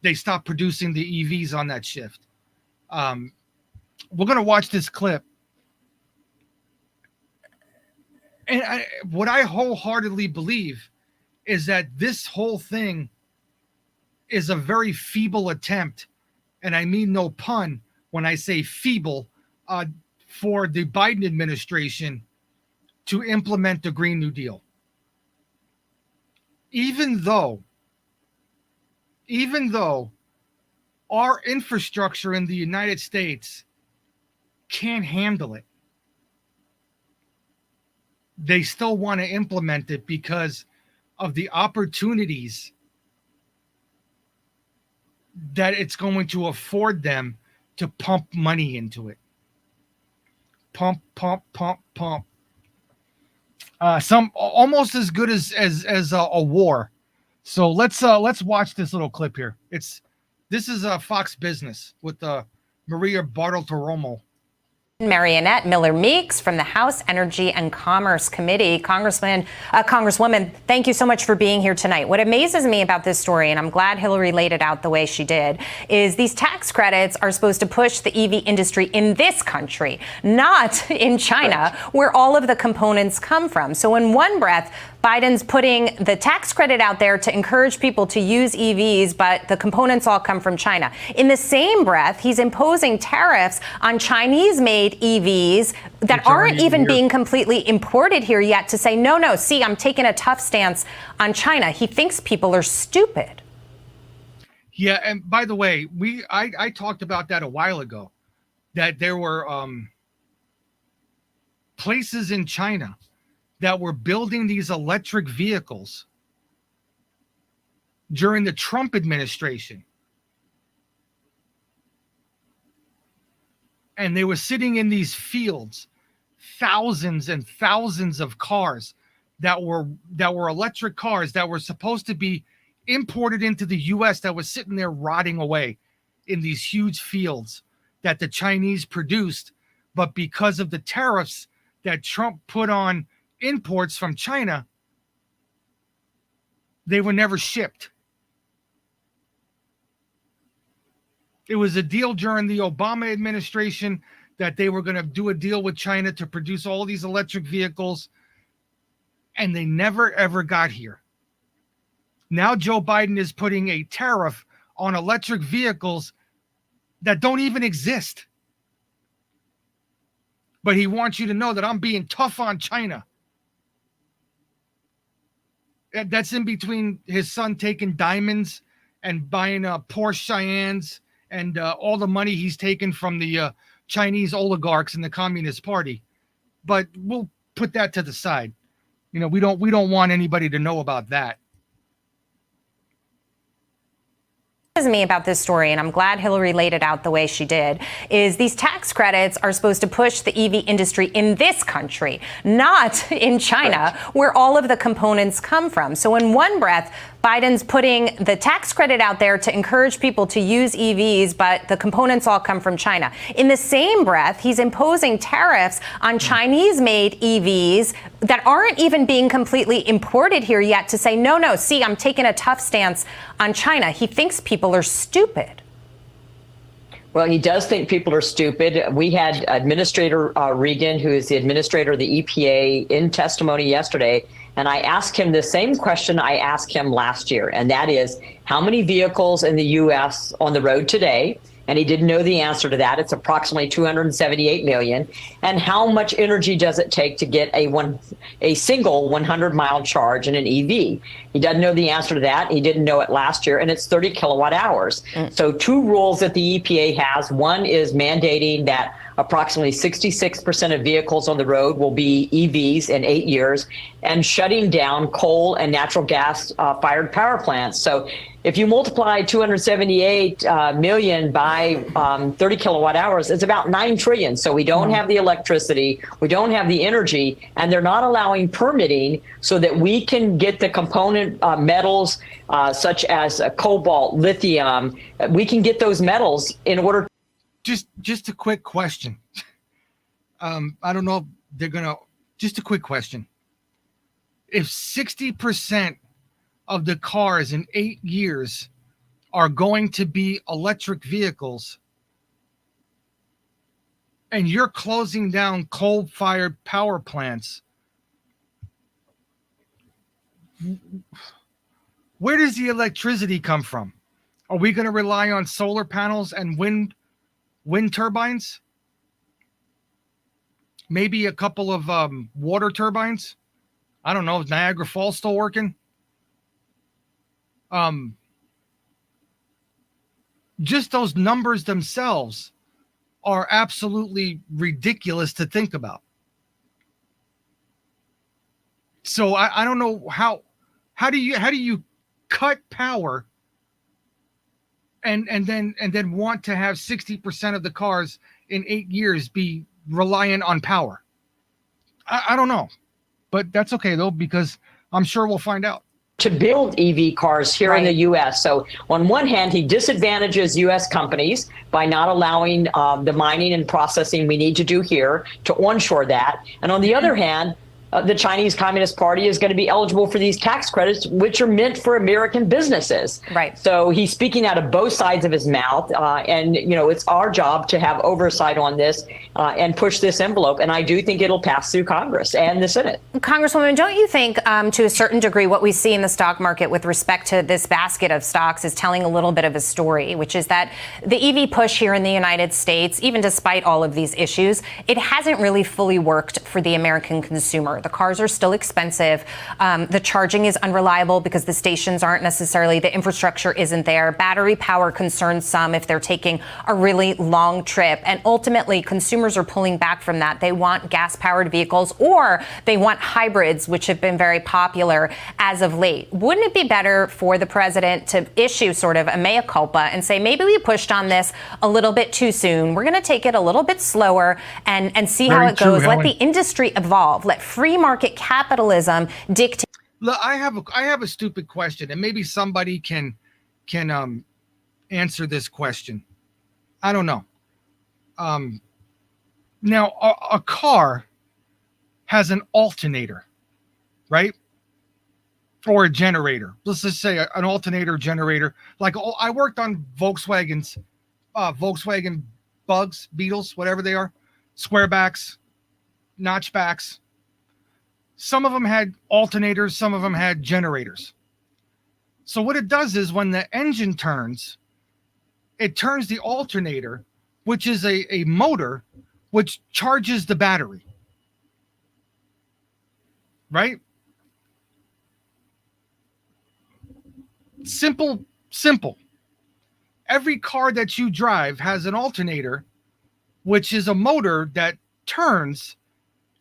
they stopped producing the EVs on that shift. We're going to watch this clip. And what I wholeheartedly believe is that this whole thing is a very feeble attempt, and I mean no pun when I say feeble, for the Biden administration to implement the Green New Deal. Even though our infrastructure in the United States can't handle it, they still want to implement it because of the opportunities that it's going to afford them to pump money into it. Pump. Some almost as good as a war. So let's watch this little clip here. This is Fox Business with Maria Bartiromo.
Marionette Miller Meeks from the House Energy and Commerce Committee. Congresswoman, thank you so much for being here tonight. What amazes me about this story, and I'm glad Hillary laid it out the way she did, is these tax credits are supposed to push the EV industry in this country, not in China, where all of the components come from. So in one breath, Biden's putting the tax credit out there to encourage people to use EVs, but the components all come from China. In the same breath, he's imposing tariffs on Chinese-made EVs that aren't even being completely imported here yet to say, no, see, I'm taking a tough stance on China. He thinks people are stupid.
Yeah, and by the way, I talked about that a while ago, that there were places in China that were building these electric vehicles during the Trump administration. And they were sitting in these fields, thousands and thousands of cars that were electric cars that were supposed to be imported into the US, that was sitting there rotting away in these huge fields that the Chinese produced. But because of the tariffs that Trump put on imports from China, they were never shipped. It was a deal during the Obama administration that they were going to do a deal with China to produce all these electric vehicles, and they never, ever got here. Now Joe Biden is putting a tariff on electric vehicles that don't even exist. But he wants you to know that I'm being tough on China. That's in between his son taking diamonds and buying Porsche Cheyennes and all the money he's taken from the Chinese oligarchs in the Communist Party. But we'll put that to the side. You know, we don't want anybody to know about that.
Me about this story, and I'm glad Hillary laid it out the way she did, is these tax credits are supposed to push the EV industry in this country, not in China, where all of the components come from. So in one breath, Biden's putting the tax credit out there to encourage people to use EVs, but the components all come from China. In the same breath, he's imposing tariffs on Chinese-made EVs that aren't even being completely imported here yet to say, no, see, I'm taking a tough stance on China. He thinks people are stupid.
Well, he does think people are stupid. We had Administrator Regan, who is the administrator of the EPA, in testimony yesterday, and I asked him the same question I asked him last year, and that is, how many vehicles in the U.S. on the road today? And he didn't know the answer to that. It's approximately 278 million. And how much energy does it take to get a single 100-mile charge in an EV? He doesn't know the answer to that. He didn't know it last year, and it's 30 kilowatt hours. So 2 rules that the EPA has. One is mandating that approximately 66% of vehicles on the road will be EVs in 8 years, and shutting down coal and natural gas fired power plants. So if you multiply 278 million by 30 kilowatt hours, it's about 9 trillion. So we don't have the electricity, we don't have the energy, and they're not allowing permitting so that we can get the component metals such as cobalt, lithium. We can get those metals in order.
Just a quick question. I don't know if they're gonna. Just a quick question. If 60% of the cars in 8 years are going to be electric vehicles, and you're closing down coal-fired power plants, where does the electricity come from? Are we going to rely on solar panels and wind turbines? Maybe a couple of water turbines? I don't know. Is Niagara Falls still working? Just those numbers themselves are absolutely ridiculous to think about. So I don't know how do you cut power and then want to have 60% of the cars in 8 years be reliant on power? I don't know, but that's okay though, because I'm sure we'll find out.
To build EV cars here in the U.S. So on one hand, he disadvantages U.S. companies by not allowing the mining and processing we need to do here to onshore that. And on the other hand, the Chinese Communist Party is going to be eligible for these tax credits, which are meant for American businesses.
Right.
So he's speaking out of both sides of his mouth. And, you know, it's our job to have oversight on this and push this envelope. And I do think it'll pass through Congress and the Senate.
Congresswoman, don't you think to a certain degree what we see in the stock market with respect to this basket of stocks is telling a little bit of a story, which is that the EV push here in the United States, even despite all of these issues, it hasn't really fully worked for the American consumer. The cars are still expensive. The charging is unreliable because the stations aren't necessarily, the infrastructure isn't there. Battery power concerns some if they're taking a really long trip. And ultimately, consumers are pulling back from that. They want gas-powered vehicles or they want hybrids, which have been very popular as of late. Wouldn't it be better for the president to issue sort of a mea culpa and say, maybe we pushed on this a little bit too soon. We're going to take it a little bit slower and see how it goes. Let the industry evolve. Let free market capitalism dictate.
Look, I have a stupid question, and maybe somebody can answer this question. I don't know. Now a car has an alternator, right? Or a generator. Let's just say an alternator generator. Like I worked on Volkswagen Bugs, Beetles, whatever they are, squarebacks, notchbacks. Some of them had alternators, some of them had generators. So what it does is when the engine turns, it turns the alternator, which is a motor, which charges the battery. Right? Simple. Every car that you drive has an alternator, which is a motor that turns,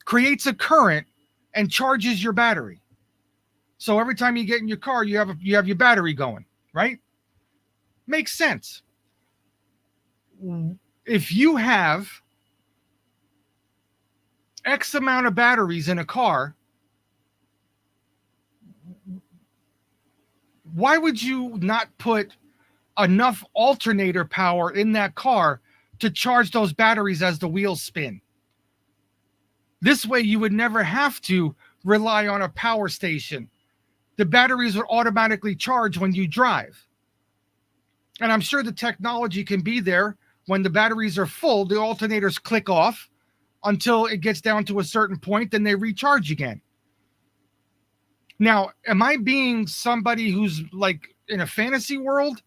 creates a current, and charges your battery. So every time you get in your car, you have your battery going, right? Makes sense. If you have X amount of batteries in a car, why would you not put enough alternator power in that car to charge those batteries as the wheels spin? This way, you would never have to rely on a power station. The batteries would automatically charge when you drive. And I'm sure the technology can be there when the batteries are full, the alternators click off until it gets down to a certain point, then they recharge again. Now, am I being somebody who's like in a fantasy world,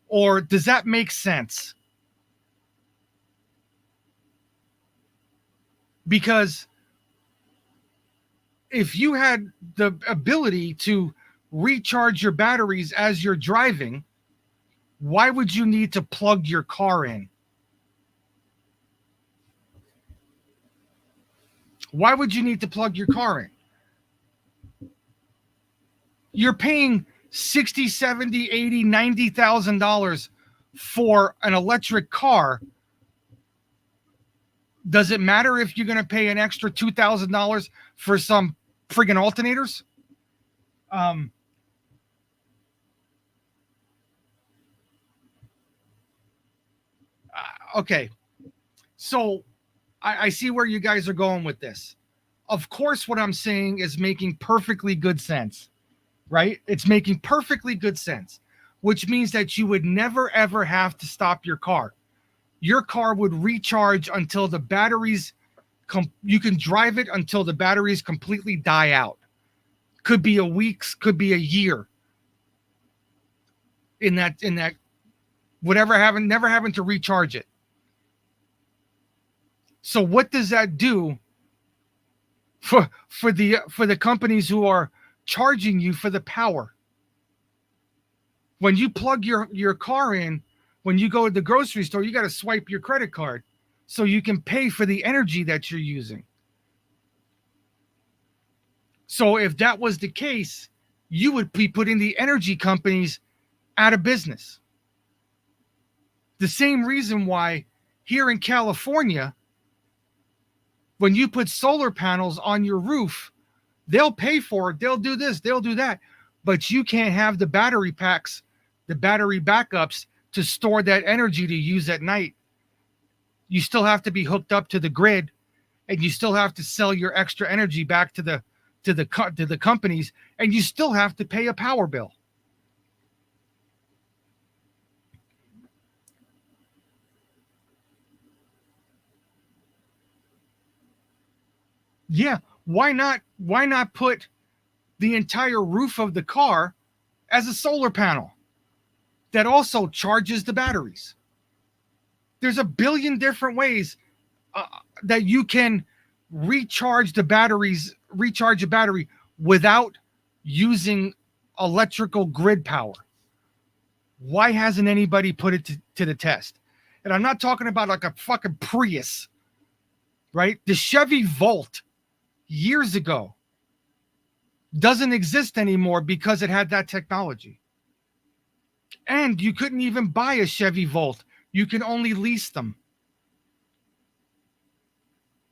or does that make sense? Because if you had the ability to recharge your batteries as you're driving, why would you need to plug your car in? Why would you need to plug your car in? You're paying $60, $70, $80, $90,000 for an electric car. Does it matter if you're going to pay an extra $2,000 for some friggin' alternators? Okay. So I see where you guys are going with this. Of course, what I'm saying is making perfectly good sense, right? It's making perfectly good sense, which means that you would never, ever have to stop your car. Your car would recharge until the batteries, you can drive it until the batteries completely die out. Could be a week, could be a year. In that, never having to recharge it. So what does that do for the companies who are charging you for the power? When you plug your car in, when you go to the grocery store, you got to swipe your credit card so you can pay for the energy that you're using. So if that was the case, you would be putting the energy companies out of business. The same reason why here in California, when you put solar panels on your roof, they'll pay for it. They'll do this, they'll do that. But you can't have the battery packs, the battery backups to store that energy to use at night. You still have to be hooked up to the grid, and you still have to sell your extra energy back to the companies, and you still have to pay a power bill. Yeah, why not put the entire roof of the car as a solar panel that also charges the batteries? There's a billion different ways that you can recharge a battery without using electrical grid power. Why hasn't anybody put it to the test? And I'm not talking about like a fucking Prius, right? The Chevy Volt years ago doesn't exist anymore because it had that technology. And you couldn't even buy a Chevy Volt. You can only lease them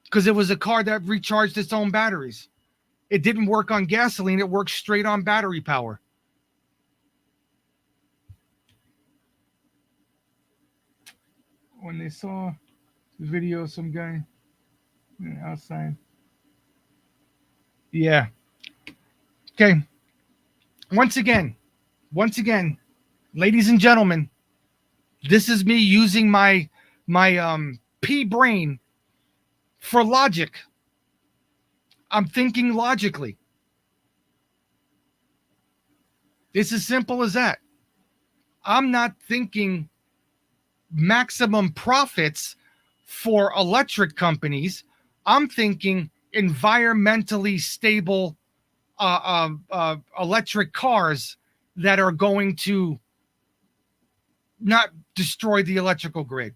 because it was a car that recharged its own batteries. It didn't work on gasoline. It worked straight on battery power. When they saw the video of some guy outside. Yeah. Okay. Once again, ladies and gentlemen, this is me using my pea brain for logic. I'm thinking logically. It's as simple as that. I'm not thinking maximum profits for electric companies. I'm thinking environmentally stable electric cars that are going to not destroy the electrical grid.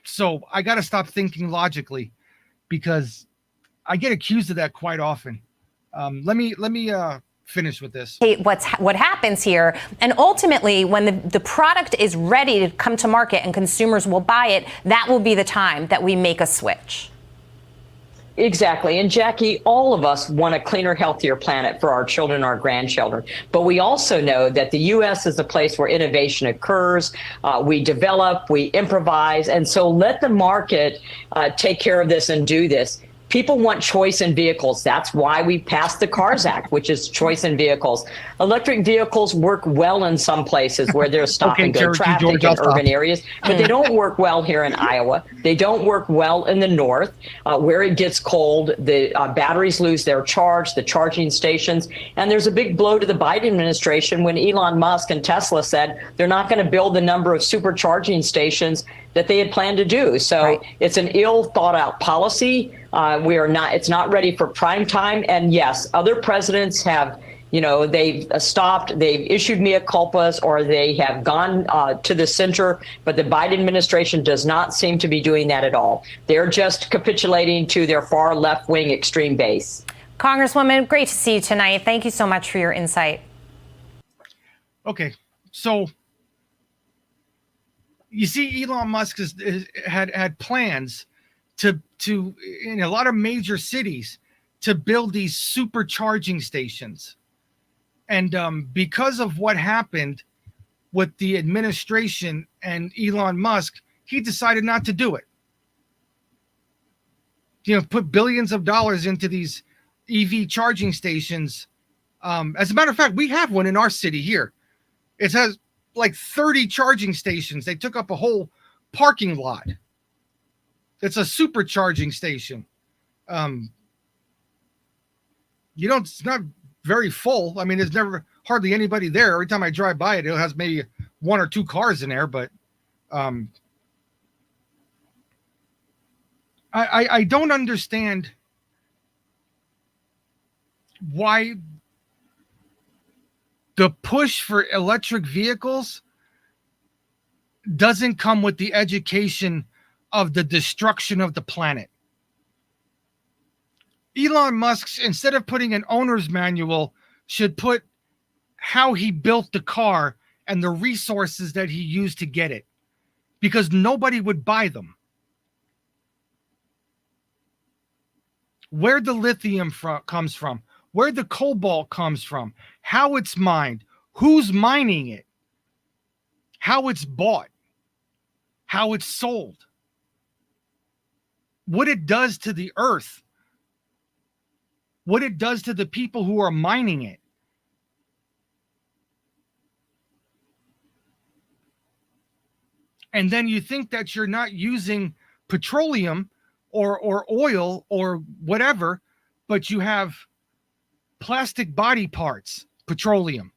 So I got to stop thinking logically because I get accused of that quite often. Let me finish with this.
What happens here, and ultimately when the product is ready to come to market and consumers will buy it, that will be the time that we make a switch.
Exactly. And Jackie, all of us want a cleaner, healthier planet for our children, our grandchildren. But we also know that the U.S. is a place where innovation occurs. We develop, we improvise. And so let the market take care of this and do this. People want choice in vehicles. That's why we passed the CARS Act, which is choice in vehicles. Electric vehicles work well in some places where there's stop and go traffic in urban areas, but they don't work well here in Iowa. They don't work well in the north where it gets cold. The batteries lose their charge, the charging stations. And there's a big blow to the Biden administration when Elon Musk and Tesla said they're not going to build the number of supercharging stations that they had planned to do. So it's an ill thought out policy. It's not ready for prime time. And yes, other presidents have, they've stopped, they've issued mea culpas, or they have gone to the center. But the Biden administration does not seem to be doing that at all. They're just capitulating to their far left wing extreme base.
Congresswoman, great to see you tonight. Thank you so much for your insight.
Okay, so you see, Elon Musk had plans to in a lot of major cities to build these supercharging stations, and because of what happened with the administration and Elon Musk, he decided not to do it. Put billions of dollars into these EV charging stations. As a matter of fact, we have one in our city here. It has like 30 charging stations. They took up a whole parking lot. It's a supercharging station. It's not very full. I mean, there's never hardly anybody there. Every time I drive by it, it has maybe 1 or 2 cars in there. But I don't understand why the push for electric vehicles doesn't come with the education of the destruction of the planet. Elon Musk, instead of putting an owner's manual, should put how he built the car and the resources that he used to get it, because nobody would buy them. Where the lithium comes from, where the cobalt comes from, how it's mined, who's mining it, how it's bought, how it's sold, what it does to the earth, what it does to the people who are mining it. And then you think that you're not using petroleum or oil or whatever, but you have plastic body parts, petroleum,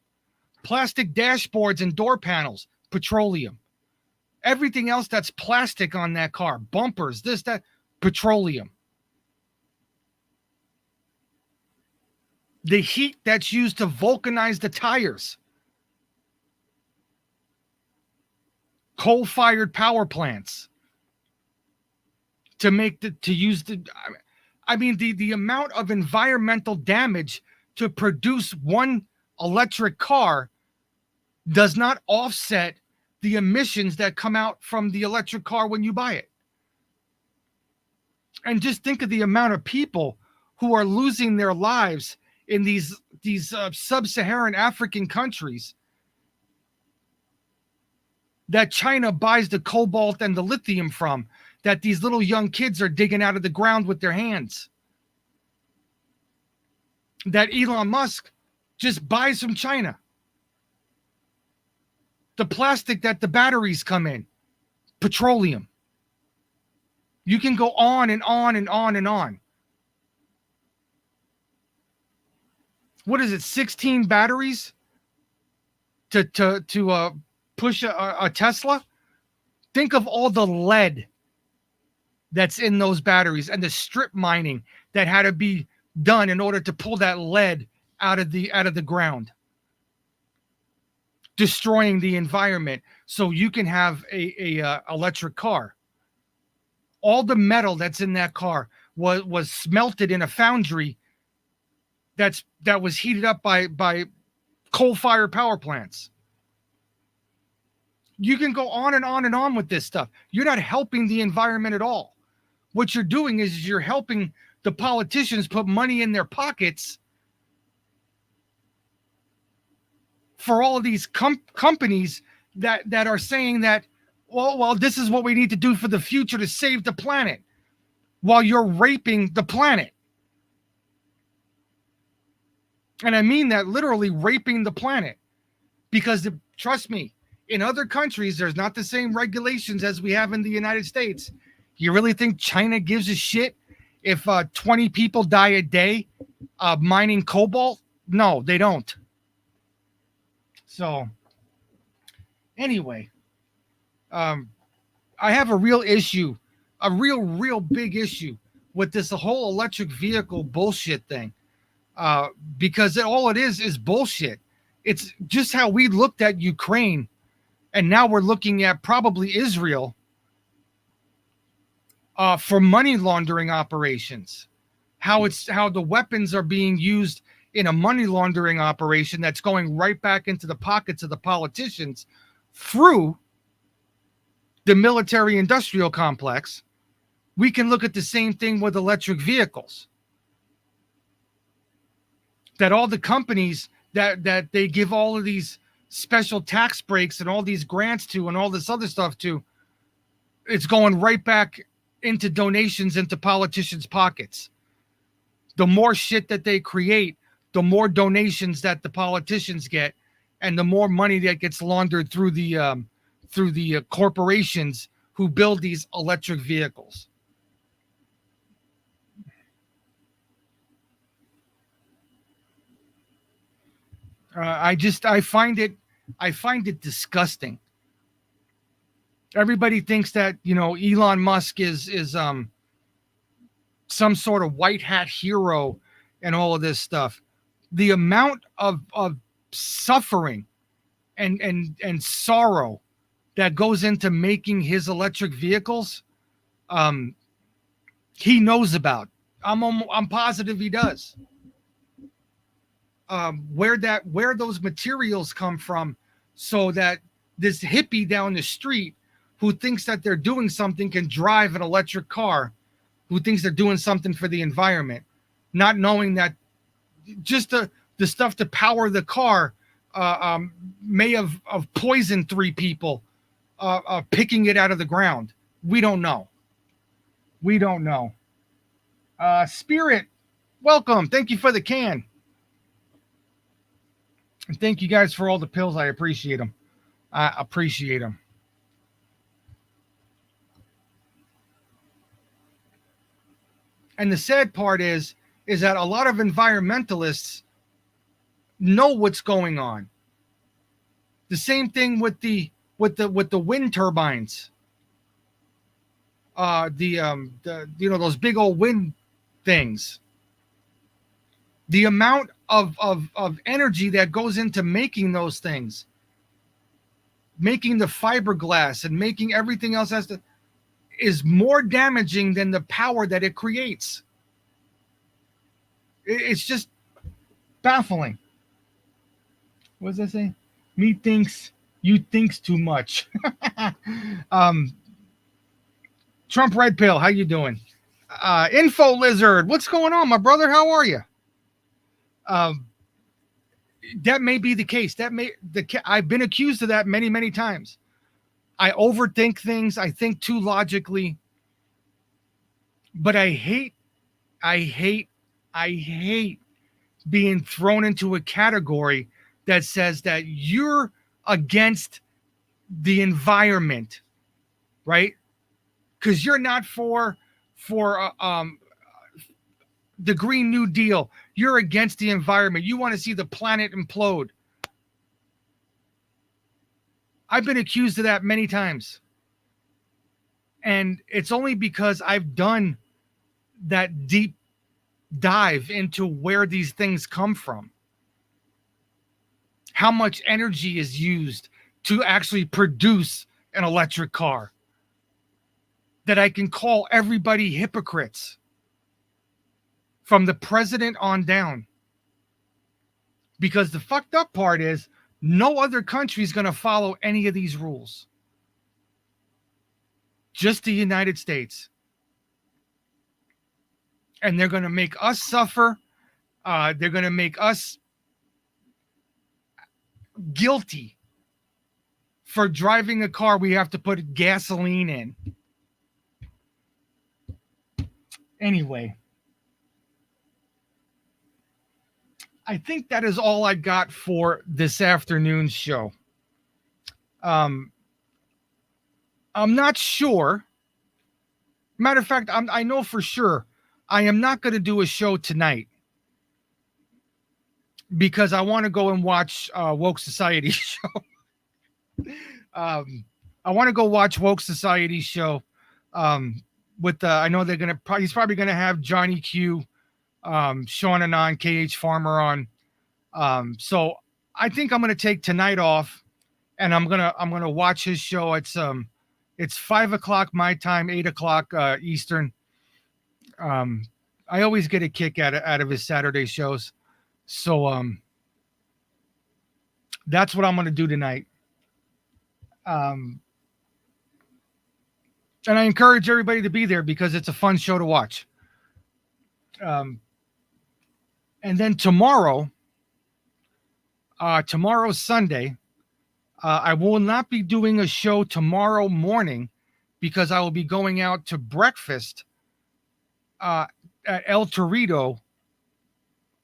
plastic dashboards and door panels, petroleum, everything else that's plastic on that car, bumpers, this, that, petroleum. The heat that's used to vulcanize the tires, coal-fired power plants to use the amount of environmental damage to produce one electric car does not offset the emissions that come out from the electric car when you buy it. And just think of the amount of people who are losing their lives in these sub-Saharan African countries that China buys the cobalt and the lithium from, that these little young kids are digging out of the ground with their hands, that Elon Musk just buys from China. The plastic that the batteries come in, petroleum. You can go on and on and on and on. What is it, 16 batteries to push a Tesla? Think of all the lead that's in those batteries and the strip mining that had to be done in order to pull that lead out of the ground, destroying the environment so you can have a electric car. All the metal that's in that car was smelted in a foundry that was heated up by coal-fired power plants. You can go on and on and on with this stuff. You're not helping the environment at all. What you're doing is you're helping the politicians put money in their pockets for all of these companies that are saying that, well, this is what we need to do for the future to save the planet. while you're raping the planet. And I mean that literally, raping the planet. Because trust me, in other countries, there's not the same regulations as we have in the United States. You really think China gives a shit if 20 people die a day mining cobalt? No, they don't. So, anyway, I have a real issue, a real big issue with this whole electric vehicle bullshit thing, because all it is bullshit. It's just how we looked at Ukraine, and now we're looking at probably Israel for money laundering operations. How the weapons are being used in a money laundering operation that's going right back into the pockets of the politicians through the military industrial complex. We can look at the same thing with electric vehicles. That all the companies that they give all of these special tax breaks and all these grants to and all this other stuff to, it's going right back into donations into politicians' pockets. The more shit that they create, the more donations that the politicians get, and the more money that gets laundered through the corporations who build these electric vehicles. I find it disgusting. Everybody thinks that, Elon Musk is some sort of white hat hero and all of this stuff. The amount of suffering and sorrow that goes into making his electric vehicles, he knows about. I'm positive he does. Where those materials come from, so that this hippie down the street who thinks that they're doing something can drive an electric car, who thinks they're doing something for the environment, not knowing that just the stuff to power the car may have poisoned 3 people picking it out of the ground. We don't know. Spirit, welcome. Thank you for the can. And thank you guys for all the pills. I appreciate them. And the sad part is that a lot of environmentalists know what's going on. The same thing with the wind turbines. Those big old wind things. The amount of energy that goes into making those things, making the fiberglass and making everything else is more damaging than the power that it creates. It's just baffling. What does that say? Me thinks, you thinks too much. Trump Red Pill, how you doing? Info Lizard, what's going on, my brother? How are you? That may be the case. I've been accused of that many times. I overthink things. I think too logically. But I hate being thrown into a category that says that you're against the environment, right? Because you're not for the Green New Deal. You're against the environment. You want to see the planet implode. I've been accused of that many times. And it's only because I've done that deep dive into where these things come from. How much energy is used to actually produce an electric car, that I can call everybody hypocrites. From the president on down. Because the fucked up part is no other country is going to follow any of these rules. Just the United States. And they're going to make us suffer. They're going to make us guilty for driving a car we have to put gasoline in. Anyway, I think that is all I got for this afternoon's show. I'm not sure. Matter of fact, I know for sure I am not going to do a show tonight because I want to go and watch Woke Society's show. I want to go watch Woke Society's show. With I know they're gonna. He's probably gonna have Johnny Q, Sean Anon, KH Farmer on. So I think I'm gonna take tonight off, and I'm gonna watch his show. It's 5:00 my time, 8:00 Eastern. I always get a kick out of his Saturday shows, so that's what I'm gonna do tonight. And I encourage everybody to be there because it's a fun show to watch. And then tomorrow's Sunday. I will not be doing a show tomorrow morning because I will be going out to breakfast at El Torito.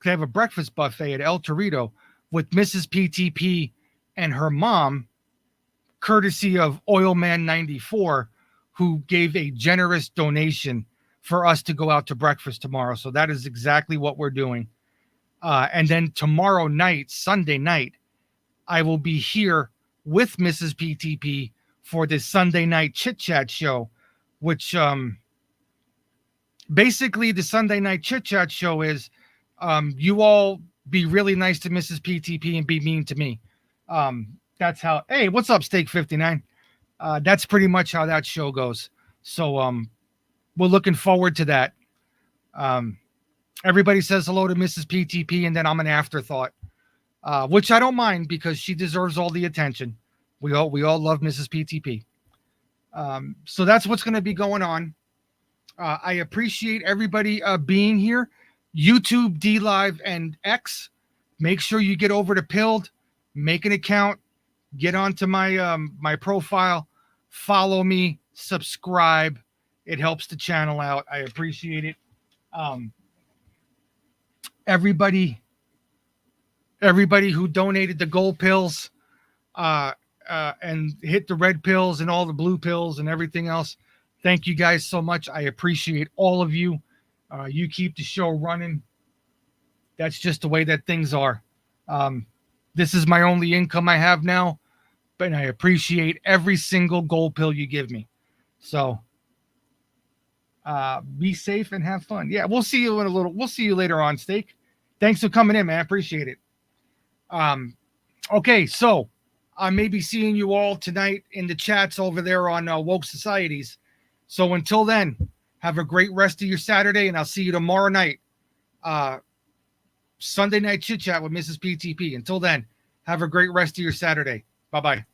They have a breakfast buffet at El Torito with Mrs. PTP and her mom, courtesy of Oilman 94, who gave a generous donation for us to go out to breakfast tomorrow. So that is exactly what we're doing. And then tomorrow night, Sunday night, I will be here with Mrs. PTP for this Sunday night chit chat show, which basically the Sunday night chit chat show is you all be really nice to Mrs. PTP and be mean to me. That's how, hey, what's up, Steak 59? That's pretty much how that show goes. So we're looking forward to that. Everybody says hello to Mrs. PTP, and then I'm an afterthought, which I don't mind because she deserves all the attention. We all love Mrs. PTP. So that's what's going to be going on. I appreciate everybody being here. YouTube, D Live, and X. Make sure you get over to Pilled, make an account, get onto my my profile, follow me, subscribe. It helps the channel out. I appreciate it. Everybody who donated the gold pills and hit the red pills and all the blue pills and everything else, thank you guys so much. I appreciate all of you. You keep the show running. That's just the way that things are. This is my only income I have now, but I appreciate every single gold pill you give me. So be safe and have fun. Yeah, we'll see you in a little. We'll see you later on, Steak. Thanks for coming in, man. I appreciate it. Okay, so I may be seeing you all tonight in the chats over there on Woke Societies. So until then, have a great rest of your Saturday, and I'll see you tomorrow night. Sunday night chit chat with Mrs. PTP. Until then, have a great rest of your Saturday. Bye-bye.